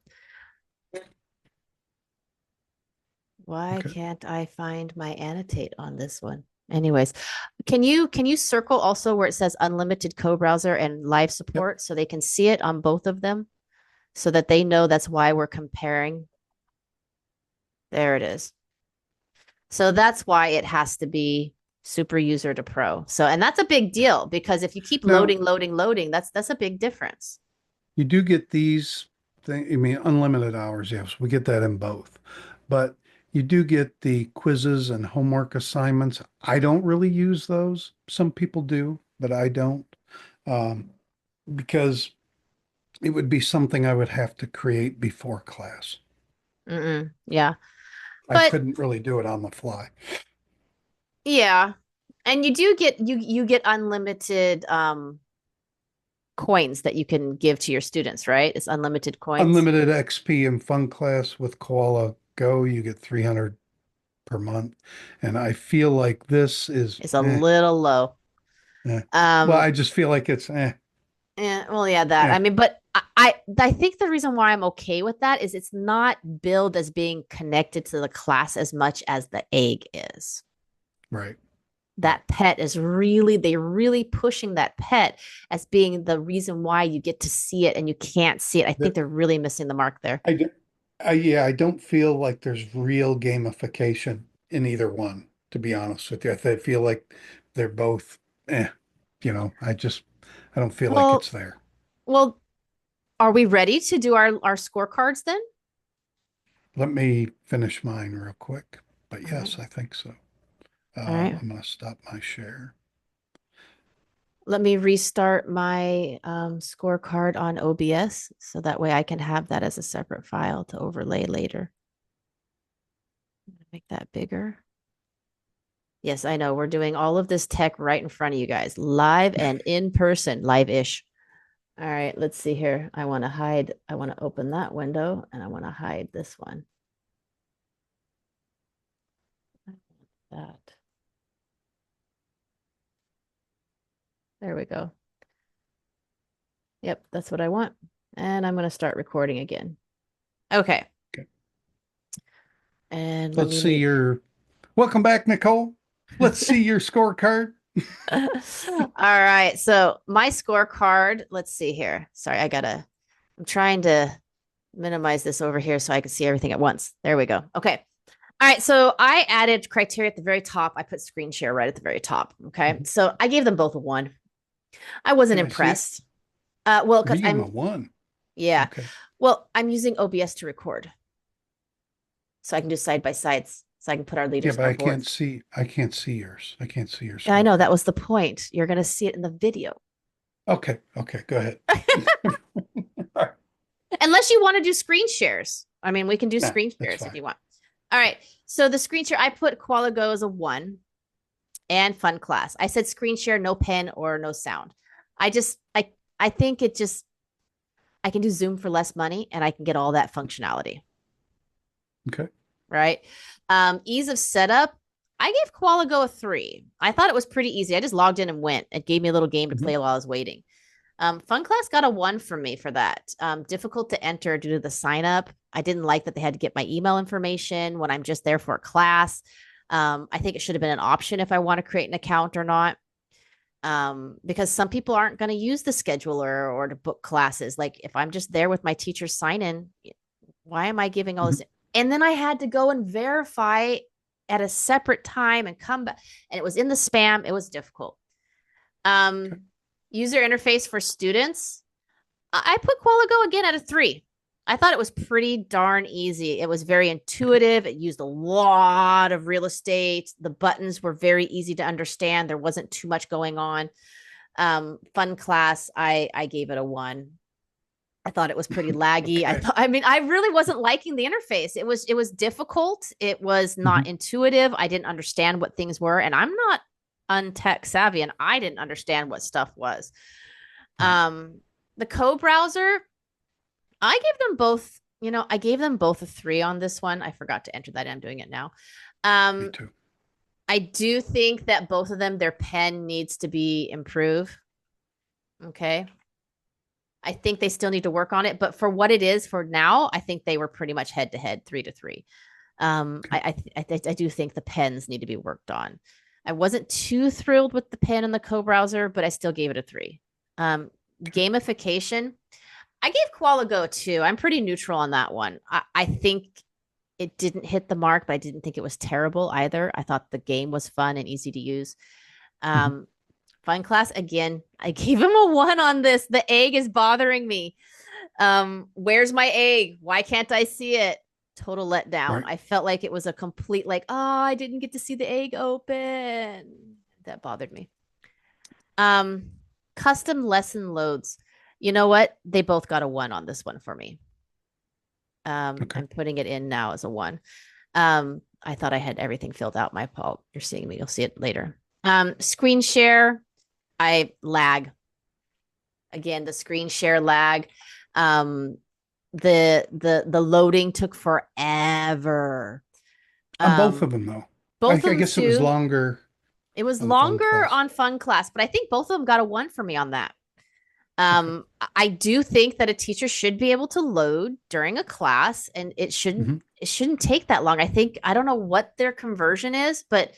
Why Okay. can't I find my annotate on this one? Anyways, can you circle also where it says unlimited co-browser and live Yep. support so they can see it on both of them so that they know that's why we're comparing? There it is. So that's why it has to be super user to pro. So and that's a big Yeah. deal because if you keep Now loading, that's a big difference. you do get these thing. I mean, unlimited hours. Yes, we get that in both, but you do get the quizzes and homework assignments. I don't really use those. Some people do, but I don't. Um, because it would be something I would have to create before class. Yeah. I But couldn't really do it on the fly. yeah. And you do get you get unlimited coins that you can give to your students, right? It's unlimited coins. Unlimited XP in FunClass with KoalaGo, you get 300 per month. And I feel like this is It's a little low. eh. Well, Um, I just feel like it's well, yeah, that. I eh, mean, but I think the reason why I'm okay with that is it's not billed as being connected to the class as much as the egg is. right, right. That pet is really they're really pushing that pet as being the reason why you get to see it and you can't see it. I think That they're really missing the mark there. I, d- yeah, I don't feel like there's real gamification in either one, to be honest with you. I feel like they're both I don't feel like it's Well, there. well, are we ready to do our scorecards then? Let me finish mine real quick. But All right. yes, I think so. All right. I'm going to stop my share. Let me restart my scorecard on OBS so that way I can have that as a separate file to overlay later. Make that bigger. Yes, I know. We're doing all of this tech right in front of you guys, live and in person, live-ish. All right, let's see here. I want to open that window and I want to hide this one. That. There we go. Yep, that's what I want. And I'm going to start recording again. Okay. Okay. And let Let's me see make your, welcome back, Nichole. Let's see your scorecard. All right. So my scorecard, let's see here. Sorry, I'm trying to minimize this over here so I can see everything at once. There we go. Okay. All right. So I added criteria at the very top. I put screen share right at the very top. Okay. Mhm. So I gave them both a one. I wasn't Can I see it? impressed. Well, Well, because you gave him a I'm, one. yeah. Okay. Well, I'm using OBS to record, so I can do side by sides, so I can put our Yeah, leaders but on board. I can't see yours. I can't see your I screen. know that was the point. You're going to see it in the video. Okay. Okay. Go ahead. Unless you want to do screen shares. I mean, we can do Nah, screen that's shares if fine. you want. All right. So the screen share, I put KoalaGo as a 1 and FunClass. I said screen share, no pen or no sound. I just, I think it just, I can do Zoom for less money and I can get all that functionality. Okay. Right. Ease of setup. I gave KoalaGo a 3. I thought it was pretty easy. I just logged in and went. It gave me a little game to Mhm. play while I was waiting. FunClass got a 1 from me for that. Difficult to enter due to the sign up. I didn't like that they had to get my email information when I'm just there for a class. I think it should have been an option if I want to create an account or not. Because some people aren't going to use the scheduler or to book classes. Like if I'm just there with my teacher's sign in, why am I giving all Mhm. this? And then I had to go and verify at a separate time and come back, and it was in the spam. It was difficult. Okay. User interface for students. I put KoalaGo again at a 3. I thought it was pretty darn easy. It was very Okay. intuitive. It used a lot of real estate. The buttons were very easy to understand. There wasn't too much going on. FunClass, I gave it a 1. I thought it was pretty laggy. Okay. I mean, I really wasn't liking the interface. It was difficult. It was not Mhm. intuitive. I didn't understand what things were, and I'm not untech savvy, and I didn't understand what stuff was. Right. Um, the co-browser, I gave them both, I gave them both a 3 on this one. I forgot to enter that. I'm doing it now. Me Um, too. I do think that both of them, their pen needs to be improved. Okay. I think they still need to work on it, but for what it is for now, I think they were pretty much head to head, 3 to 3. Okay. I do think the pens need to be worked on. I wasn't too thrilled with the pen and the co-browser, but I still gave it a 3. Okay. Gamification, I gave KoalaGo a 2. I'm pretty neutral on that one. I think it didn't hit the mark, but I didn't think it was terrible either. I thought the game was fun and easy to use. Mhm. Um, FunClass, again, I gave him a 1 on this. The egg is bothering me. Where's my egg? Why can't I see it? Total letdown. Right. I felt like it was a complete, like, oh, I didn't get to see the egg open. That bothered me. Um, Custom lesson loads. You know what? They both got a 1 on this one for me. Okay. I'm putting it in now as a 1. I thought I had everything filled out. My fault. You're seeing me. You'll see it later. Screen share. I lag. Again, the screen share lag. Um, the loading took forever. On both of Um, them, though. both I of them guess it was too. longer It was on the fun longer class. on FunClass, but I think both of them got a 1 for me on that. Okay. I do think that a teacher should be able to load during a class, and Hmm. it shouldn't take that long. I don't know what their conversion is, but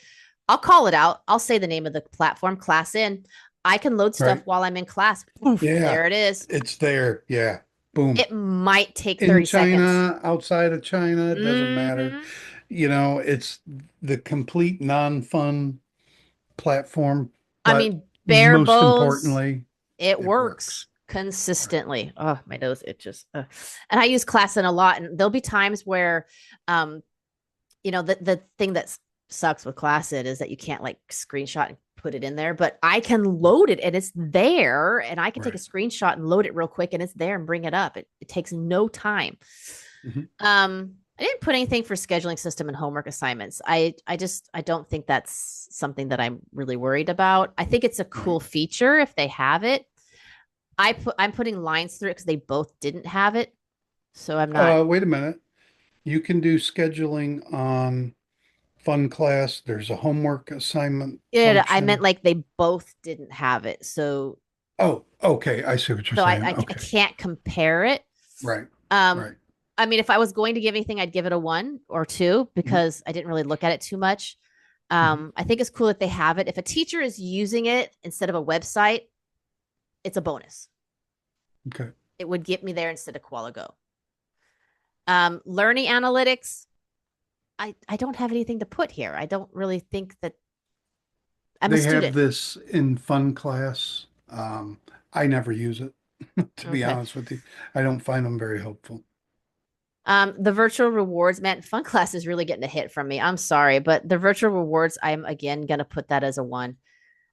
I'll call it out. I'll say the name of the platform, Class In. I can load stuff Right. while I'm in class. Oof, Yeah. there it is. It's there. Yeah. Boom. It might take In 30 seconds. China, outside of China, it doesn't matter. Hmm. It's the complete non-fun platform, I but mean, bare most bones, importantly, it it works works. Right. consistently. Oh, my nose itches. And I use Class In a lot, and there'll be times where, um, the thing that sucks with Class In is that you can't like screenshot and put it in there, but I can load it and it's there, and I can take a Right. screenshot and load it real quick, and it's there and bring it up. It takes no time. Hmm. I didn't put anything for scheduling system and homework assignments. I don't think that's something that I'm really worried about. I think it's a Right. cool feature if they have it. I'm putting lines through it because they both didn't have it. So I'm not. Wait a minute. You can do scheduling on Fun Class. There's a homework assignment I meant function. like they both didn't have it. Oh, okay. I see what you're So saying. I Okay. can't compare it. Right. Um, Right. I mean, if I was going to give anything, I'd give it a 1 or 2 Mhm. because I didn't really look at it too much. Mhm. I think it's cool that they have it. If a teacher is using it instead of a website, it's a bonus. Okay. It would get me there instead of KoalaGo. Learning analytics, I don't have anything to put here. I don't really think that I'm a They have student. this in Fun Class. Um, I never use it, to be Okay. honest with you. I don't find them very helpful. The virtual rewards, man, FunClass is really getting a hit from me. I'm sorry, but the virtual rewards, I'm again gonna put that as a one.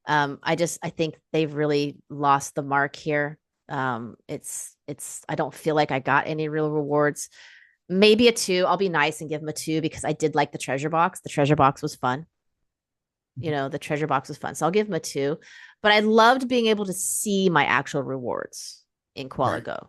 I think they've really lost the mark here. I don't feel like I got any real rewards. Maybe a two. I'll be nice and give them a two because I did like the treasure box. The treasure box was fun. The treasure box was fun. So I'll give them a two. But I loved being able to see my actual rewards in Right. KoalaGo.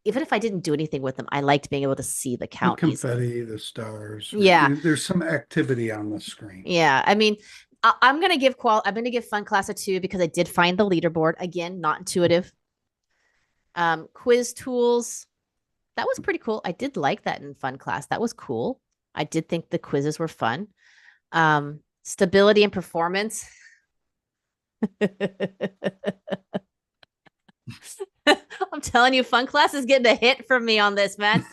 Even if I didn't do anything with them, I liked being able to see the The count easily. confetti, the stars, right? Yeah. There's some activity on the screen. Yeah. I mean, I'm gonna give Fun Class a two because I did find the leaderboard. Again, not intuitive. Quiz tools. That was pretty cool. I did like that in Fun Class. That was cool. I did think the quizzes were fun. Stability and performance. I'm telling you, Fun Class is getting a hit from me on this, man.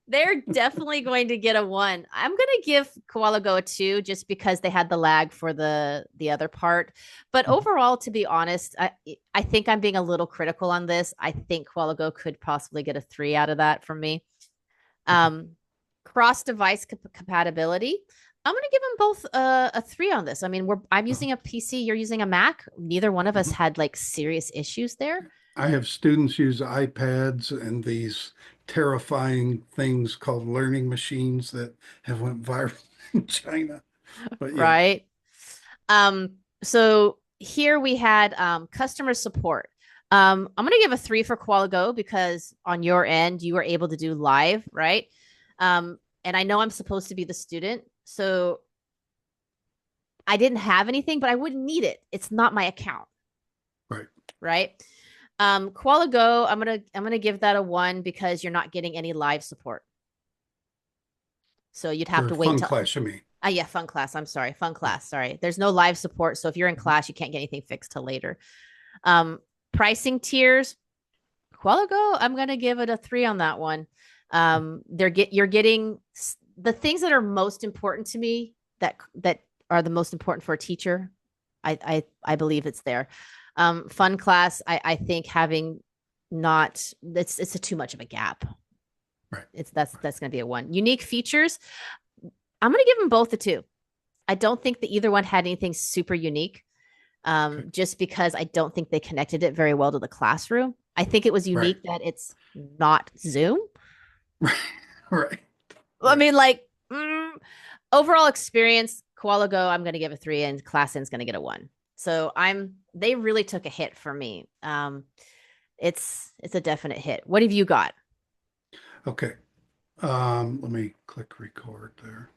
They're definitely going to get a one. I'm gonna give KoalaGo a two just because they had the lag for the other part. But overall, to be honest, I think I'm being a little critical on this. I think KoalaGo could possibly get a three out of that from me. Okay. Um, Cross device compatibility. I'm gonna give them both a three on this. I mean, I'm Uh, using a PC, you're using a Mac. Neither one of us mhm. had like serious issues there. I have students use iPads and these terrifying things called learning machines that have went viral in China. But yeah, Right. So here we had customer support. I'm gonna give a three for KoalaGo because on your end you were able to do live, right? And I know I'm supposed to be the student, so I didn't have anything, but I wouldn't need it. It's not my account, right. right? KoalaGo, I'm gonna give that a one because you're not getting any live support. So you'd have For to wait Fun till Clash, I mean. yeah, Fun Class. I'm sorry, Fun Yeah. Class. Sorry, there's no live support, so if you're in Mhm. class, you can't get anything fixed till later. Pricing tiers, KoalaGo, I'm gonna give it a three on that one. You're getting the things that are most important to me that are the most important for a teacher. I believe it's there. Fun Class, I think having not it's a too much of a gap. Right. It's that's gonna be a one. Unique features, I'm gonna give them both a two. I don't think that either one had anything super unique, Okay. just because I don't think they connected it very well to the classroom. I think it was Right. unique that it's not Zoom. Right. Right. I Right. mean, like, overall experience, KoalaGo, I'm going to give a three, and ClassIn's going to get a one. So they really took a hit for me. It's a definite hit. What have you got? Okay. Let me click record there.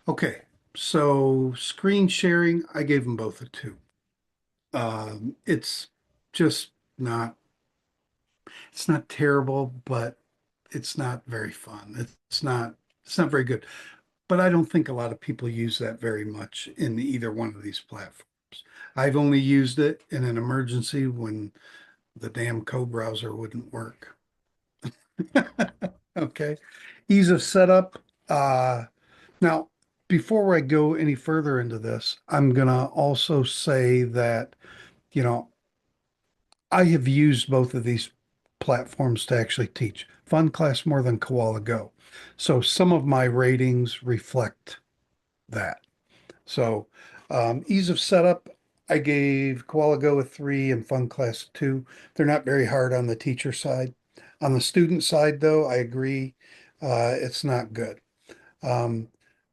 Okay. So screen sharing, I gave them both a two. It's just not, it's not terrible, but it's not very fun. It's not very good. But I don't think a lot of people use that very much in either one of these platforms. I've only used it in an emergency when the damn co-browser wouldn't work. Okay. Ease of setup. Now, before I go any further into this, I'm gonna also say that, you know, I have used both of these platforms to actually teach Fun Class more than KoalaGo. So some of my ratings reflect that. So ease of setup, I gave KoalaGo a three and Fun Class a two. They're not very hard on the teacher side. On the student side, though, I agree, it's not good. Um,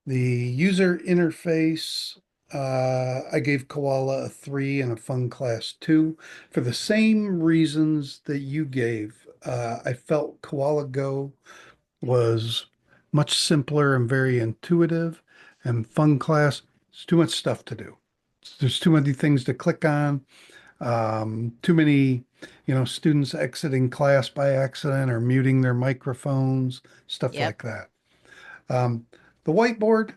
the user interface, I gave Koala a three and a Fun Class two for the same reasons that you gave. I felt KoalaGo was much simpler and very intuitive, and Fun Class, it's too much stuff to do. There's too many things to click on, too many, students exiting class by accident or muting their microphones, stuff Yep. like that. Um, the whiteboard,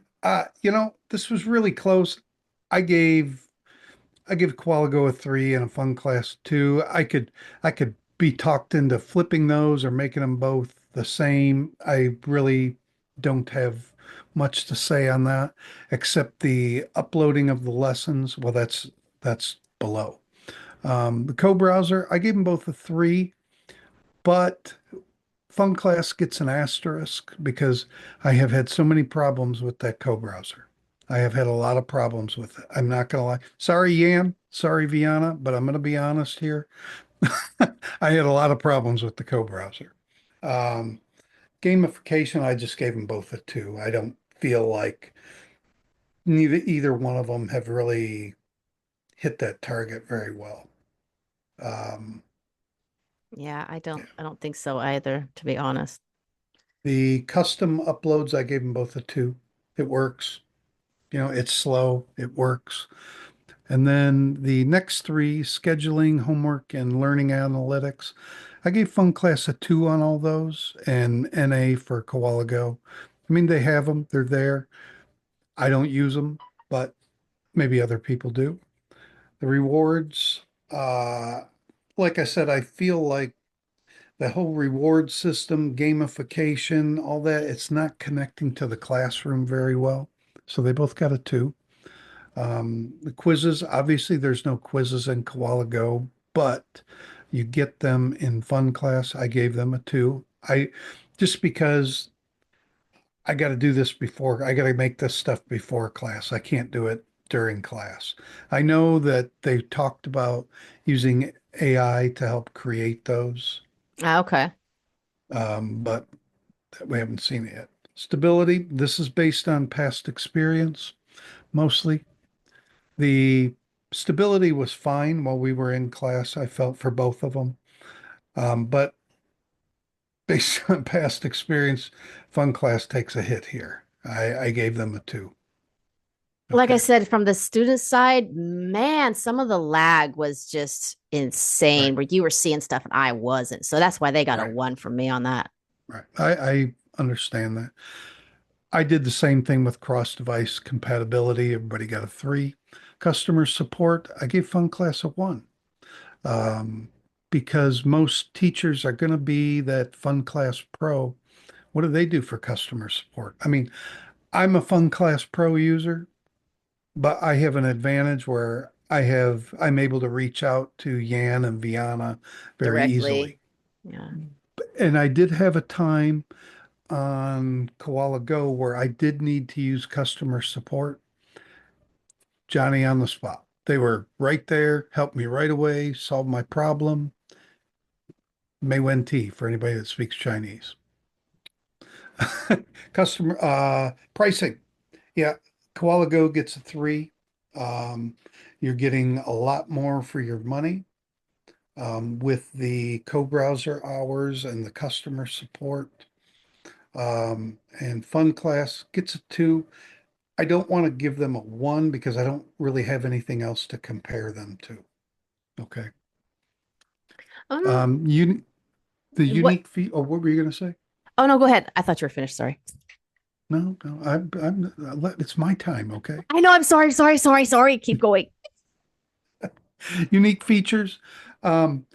this was really close. I gave I give KoalaGo a three and a Fun Class two. I could be talked into flipping those or making them both the same. I really don't have much to say on that, except the uploading of the lessons. Well, that's below. The co-browser, I gave them both a 3, but FunClass gets an asterisk because I have had so many problems with that co-browser. I have had a lot of problems with it. I'm not gonna lie. Sorry, Yan. Sorry, Viana, but I'm gonna be honest here. I had a lot of problems with the co-browser. Um, Gamification, I just gave them both a 2. I don't feel like either one of them have really hit that target very well. Um, Yeah, yeah. I don't think so either, to be honest. The custom uploads, I gave them both a 2. It works. It's slow. It works. And then the next three, scheduling, homework, and learning analytics, I gave FunClass a 2 on all those and NA for KoalaGo. I mean, they have them. They're there. I don't use them, but maybe other people do. The rewards, like I said, I feel like the whole reward system, gamification, all that, it's not connecting to the classroom very well. So they both got a 2. The quizzes, obviously, there's no quizzes in KoalaGo, but you get them in FunClass. I gave them a 2. I just because I got to do this before, I got to make this stuff before class. I can't do it during class. I know that they talked about using AI to help create those, Ah, okay. but we haven't seen it yet. Stability, this is based on past experience mostly. The stability was fine while we were in class, I felt for both of them. But based on past experience, FunClass takes a hit here. I gave them a 2. Like I Okay. said, from the student side, man, some of the lag was just Right. insane where you were seeing stuff and I wasn't. So that's why they got a Right. 1 from me on that. Right. I understand that. I did the same thing with cross-device compatibility. Everybody got a 3. Customer support, I gave FunClass a 1. Um, because most teachers are going to be that FunClass Pro. What do they do for customer support? I mean, I'm a FunClass Pro user, but I have an advantage where I'm able to reach out to Yan and Viana very Directly. easily. Yeah. And I did have a time on KoalaGo where I did need to use customer support, Johnny on the spot. They were right there, helped me right away, solved my problem. May Wen T for anybody that speaks Chinese. Customer pricing. Yeah, KoalaGo gets a 3. Um, you're getting a lot more for your money with the co-browser hours and the customer support. And FunClass gets a 2. I don't want to give them a 1 because I don't really have anything else to compare them to. Okay. Um, You the what? unique fee. Oh, what were you going to say? Oh no, go ahead. I thought you were finished. Sorry. No, no, it's my time. Okay. I know. I'm sorry. Sorry. Keep going. Unique features. Um,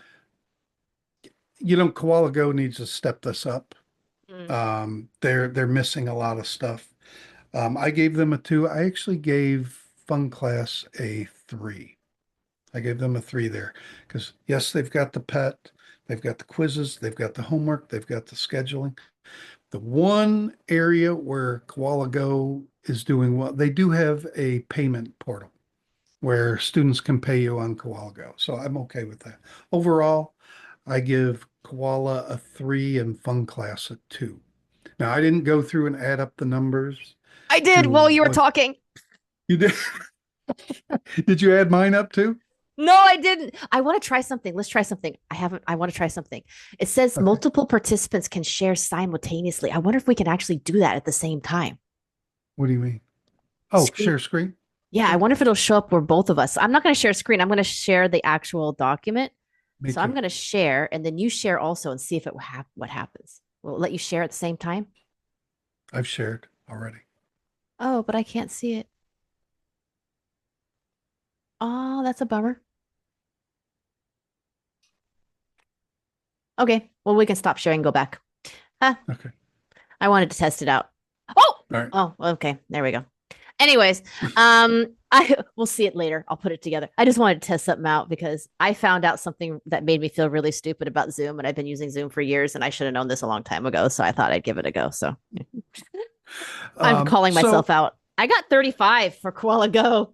KoalaGo needs to step this up. Mm. They're missing a lot of stuff. I gave them a 2. I actually gave FunClass a 3. I gave them a 3 there because yes, they've got the pet, they've got the quizzes, they've got the homework, they've got the scheduling. The one area where KoalaGo is doing well, they do have a payment portal where students can pay you on KoalaGo. So I'm okay with that. Overall, I give Koala a 3 and FunClass a 2. Now, I didn't go through and add up the numbers I did to while you were what talking. you did. Did you add mine up too? No, I didn't. I want to try something. Let's try something. I want to try something. It says Okay. multiple participants can share simultaneously. I wonder if we can actually do that at the same time. What do you mean? Oh, Screen. share screen? Yeah, I Sure. wonder if it'll show up for both of us. I'm not going to share screen. I'm going to share the actual document. Me So I'm too. going to share and then you share also and see if what happens. Will it let you share at the same time? I've shared already. Oh, but I can't see it. Oh, that's a bummer. Okay. Well, we can stop sharing and go back. Huh. Okay. I wanted to test it out. Oh, All right. oh, okay. There we go. Anyways, I we'll see it later. I'll put it together. I just wanted to test something out because I found out something that made me feel really stupid about Zoom, and I've been using Zoom for years, and I should have known this a long time ago. So I thought I'd give it a go. So I'm calling myself So, out. I got 35 for KoalaGo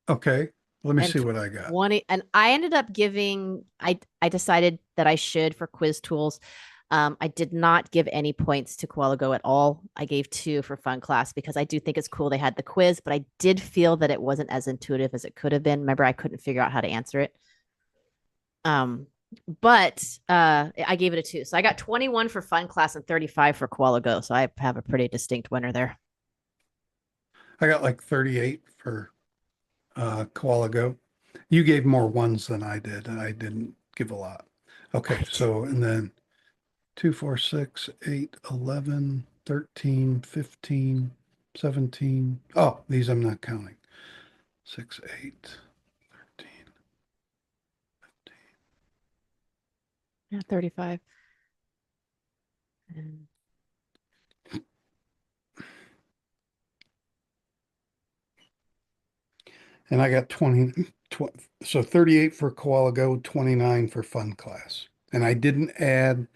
okay, let me and see what I got. 20, and I ended up giving. I decided that I should for quiz tools. I did not give any points to KoalaGo at all. I gave 2 for FunClass because I do think it's cool they had the quiz, but I did feel that it wasn't as intuitive as it could have been. Remember, I couldn't figure out how to answer it. Um, but I gave it a 2. So I got 21 for FunClass and 35 for KoalaGo. So I have a pretty distinct winner there. I got like 38 for KoalaGo. You gave more ones than I did, and I didn't give a lot. Okay, so and then 2, 4, 6, 8, 11, 13, 15, 17. Oh, these I'm not counting. 6, 8, 13. Yeah, 35. And And I got 20, so 38 for KoalaGo, 29 for FunClass. And I didn't add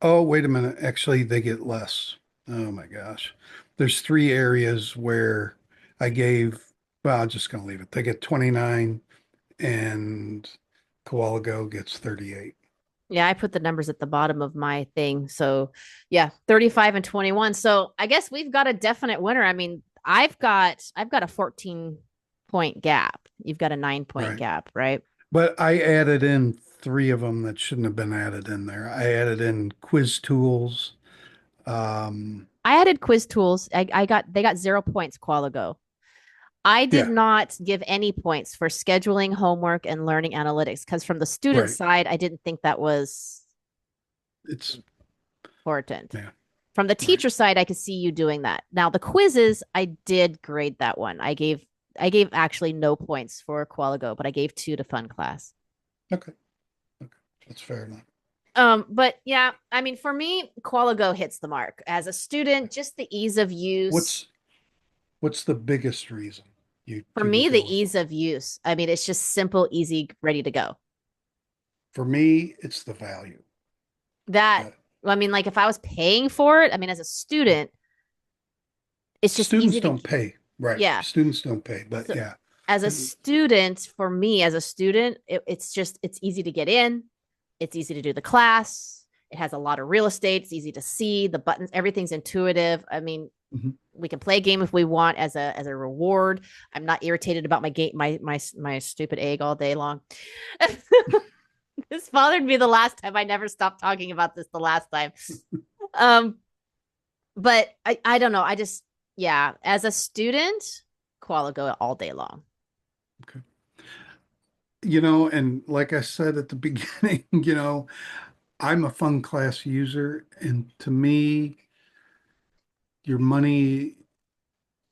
oh, wait a minute. Actually, they get less. Oh my gosh. There's 3 areas where I gave, well, I'm just going to leave it. They get 29 and KoalaGo gets 38. yeah, I put the numbers at the bottom of my thing. So yeah, 35 and 21. So I guess we've got a definite winner. I mean, I've got a 14-point gap. You've got a 9-point Right. gap, right? But I added in 3 of them that shouldn't have been added in there. I added in quiz tools. Um, I added quiz tools. They got 0 points KoalaGo. I did yeah, not give any points for scheduling homework and learning analytics because from the student right. side, I didn't think that was It's, important. yeah, From the right. teacher side, I could see you doing that. Now the quizzes, I did grade that one. I gave actually no points for KoalaGo, but I gave 2 to FunClass. Okay. Okay. That's fair enough. But yeah, I mean, for me, KoalaGo hits the mark. As a student, just the ease of use. What's what's the biggest reason For you would me, the go with ease one? of use. I mean, it's just simple, easy, ready to go. For me, it's the value. That, That I mean, like if I was paying for it, I mean, as a student, it's just students easy to, don't pay. Right. yeah. Students don't pay, but So yeah. as a And- student, for me as a student, it's easy to get in. It's easy to do the class. It has a lot of real estate. It's easy to see the buttons. Everything's intuitive. I mean, mhm. we can play a game if we want as a reward. I'm not irritated about my game my stupid egg all day long. This bothered me the last time. I never stopped talking about this the last time. Um, but I don't know. I just yeah, as a student, koala go all day long. Okay. And like I said at the beginning, I'm a FunClass user, and to me, your money,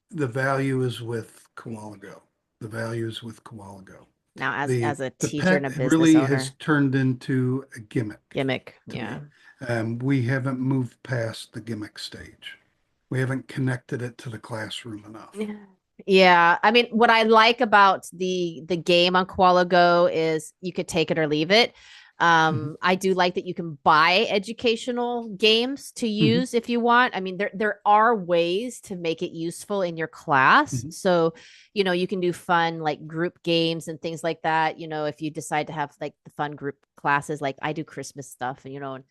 the value is with KoalaGo. The value is with KoalaGo. Now, The as a the teacher and pet a business really has owner, turned into a gimmick gimmick. to Yeah. me. We haven't moved past the gimmick stage. We haven't connected it to the classroom enough. Yeah. Yeah. I mean, what I like about the game on Koala Go is you could take it or leave it. Mhm. I do like that you can buy educational games to Mhm. use if you want. I mean, there are ways to make it useful in your class. Mhm. So, you can do fun like group games and things like that. If you decide to have like the fun group classes, like I do Christmas stuff, and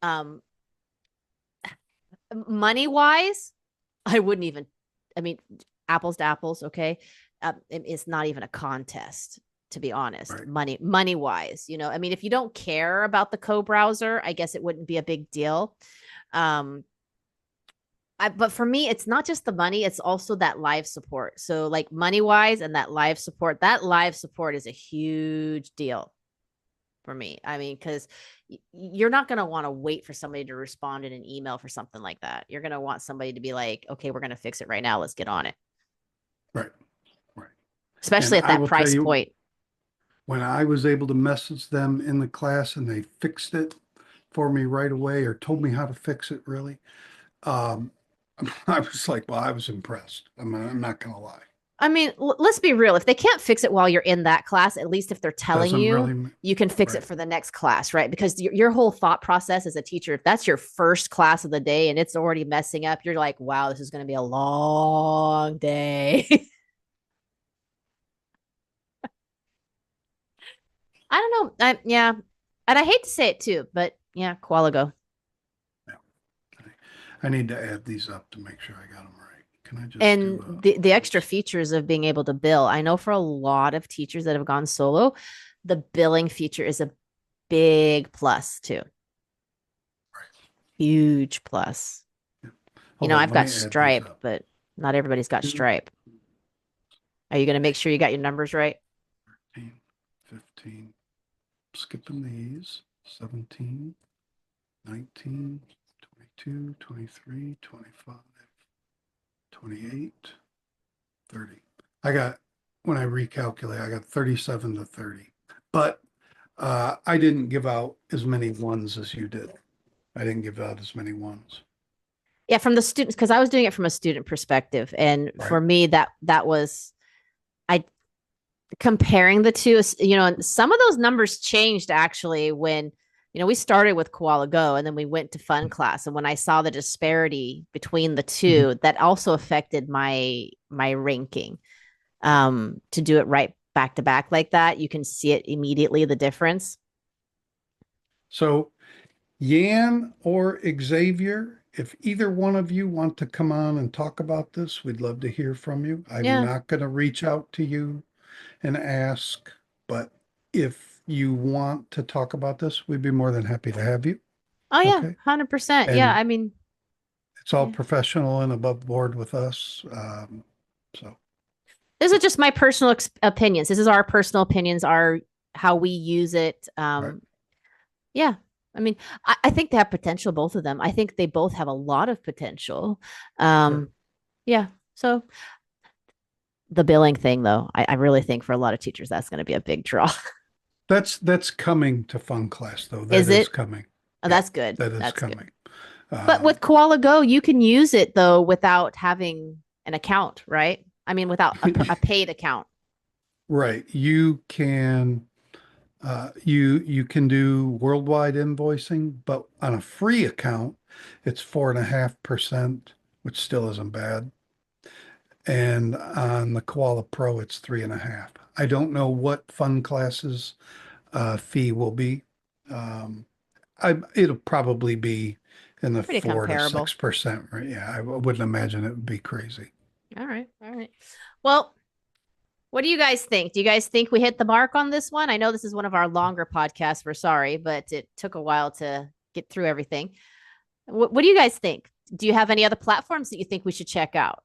um money wise, I wouldn't even, I mean, apples to apples, okay? It's not even a contest, to be honest. Right. Money wise, I mean, if you don't care about the co-browser, I guess it wouldn't be a big deal. Um, but for me, it's not just the money, it's also that live support. So, like money wise and that live support is a huge deal for me. I mean, because you're not going to want to wait for somebody to respond in an email for something like that. You're going to want somebody to be like, okay, we're going to fix it right now. Let's get on it. Right. Right. And Especially at I that will tell price you, point. when I was able to message them in the class and they fixed it for me right away or told me how to fix it really, um, I was like, well, I was impressed. I'm not going to lie. I mean, let's be real. If they can't fix it while you're in that class, at least if they're telling Doesn't you, really, you can fix right. it for the next class, right? Because your whole thought process as a teacher, if that's your first class of the day and it's already messing up, you're like, wow, this is going to be a long day. I don't know. Yeah. And I hate to say it too, but yeah, KoalaGo. Yeah. I need to add these up to make sure I got them right. Can I just And do the extra features of being able to bill. I know for a lot of teachers that have gone solo, the billing feature is a big plus too. Huge plus. yeah. You Hold know, on, I've let got me add these Stripe, up. but not everybody's got 2, Stripe. Are you going to make sure you got your numbers right? 13, 15, skipping these, 17, 19, 22, 23, 25, 28, 30. I got, when I recalculate, I got 37 to 30. But I didn't give out as many ones as you did. I didn't give out as many ones. Yeah, from the students, because I was doing it from a student perspective. And Right. for me, that was I comparing the two, you know, and some of those numbers changed actually when, you know, we started with KoalaGo and then we went to FunClass. And when I saw the disparity between the two, that also affected my ranking. To do it right back to back like that, you can see it immediately, the difference. So Yan or Xavier, if either one of you want to come on and talk about this, we'd love to hear from you. I'm Yeah. not going to reach out to you and ask, but if you want to talk about this, we'd be more than happy to have you. Oh yeah, Okay. 100%. Yeah, And I mean, it's all yeah. professional and above board with us. So This is just my personal opinions. This is our personal opinions, our how we use it. right. Yeah. I mean, I think they have potential, both of them. I think they both have a lot of potential. Sure. Yeah. So the billing thing, though, I really think for a lot of teachers, that's going to be a big draw. That's coming to FunClass though. Is That is it? coming. Oh, Yeah, that's good. that is That's good. coming. But with KoalaGo, you can use it though without having an account, right? I mean, without a paid account. Right. You can you can do worldwide invoicing, but on a free account, it's 4.5%, which still isn't bad. And on the Koala Pro, it's 3.5. I don't know what FunClass's fee will be. It'll probably be in the Pretty 4 to comparable. 6%, right? Yeah, I wouldn't imagine it would be crazy. All right. All right. Well, what do you guys think? Do you guys think we hit the mark on this one? I know this is one of our longer podcasts. We're sorry, but it took a while to get through everything. What do you guys think? Do you have any other platforms that you think we should check out?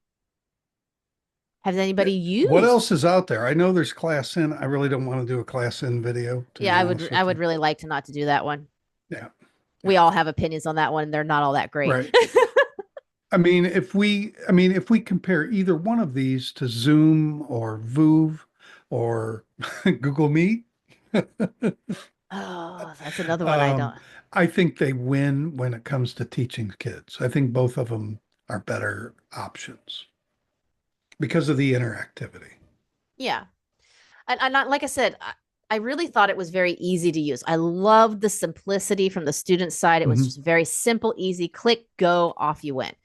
Has anybody used? What else is out there? I know there's Class In. I really don't want to do a Class In video, to Yeah, be honest with I would you. really like to not to do that one. Yeah. We all have opinions on that one. They're not all that great. Right. I mean, if we compare either one of these to Zoom or Voov or Google Meet, Oh, that's another one I don't. I think they win when it comes to teaching kids. I think both of them are better options because of the interactivity. Yeah. And not, like I said, I really thought it was very easy to use. I loved the simplicity from the student side. It was just very simple, easy, click, go, off you went.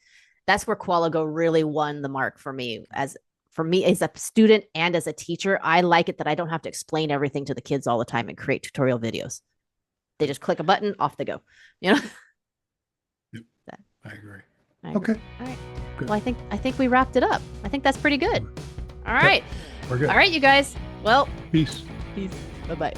That's where KoalaGo really won the mark for me. As a student and as a teacher, I like it that I don't have to explain everything to the kids all the time and create tutorial videos. They just click a button, off they go. You know? Yep, I agree. Okay. All right. Good. Well, I think we wrapped it up. I think that's pretty good. All right. Yep, we're good. All right, you guys. Well, peace. Peace. Bye-bye.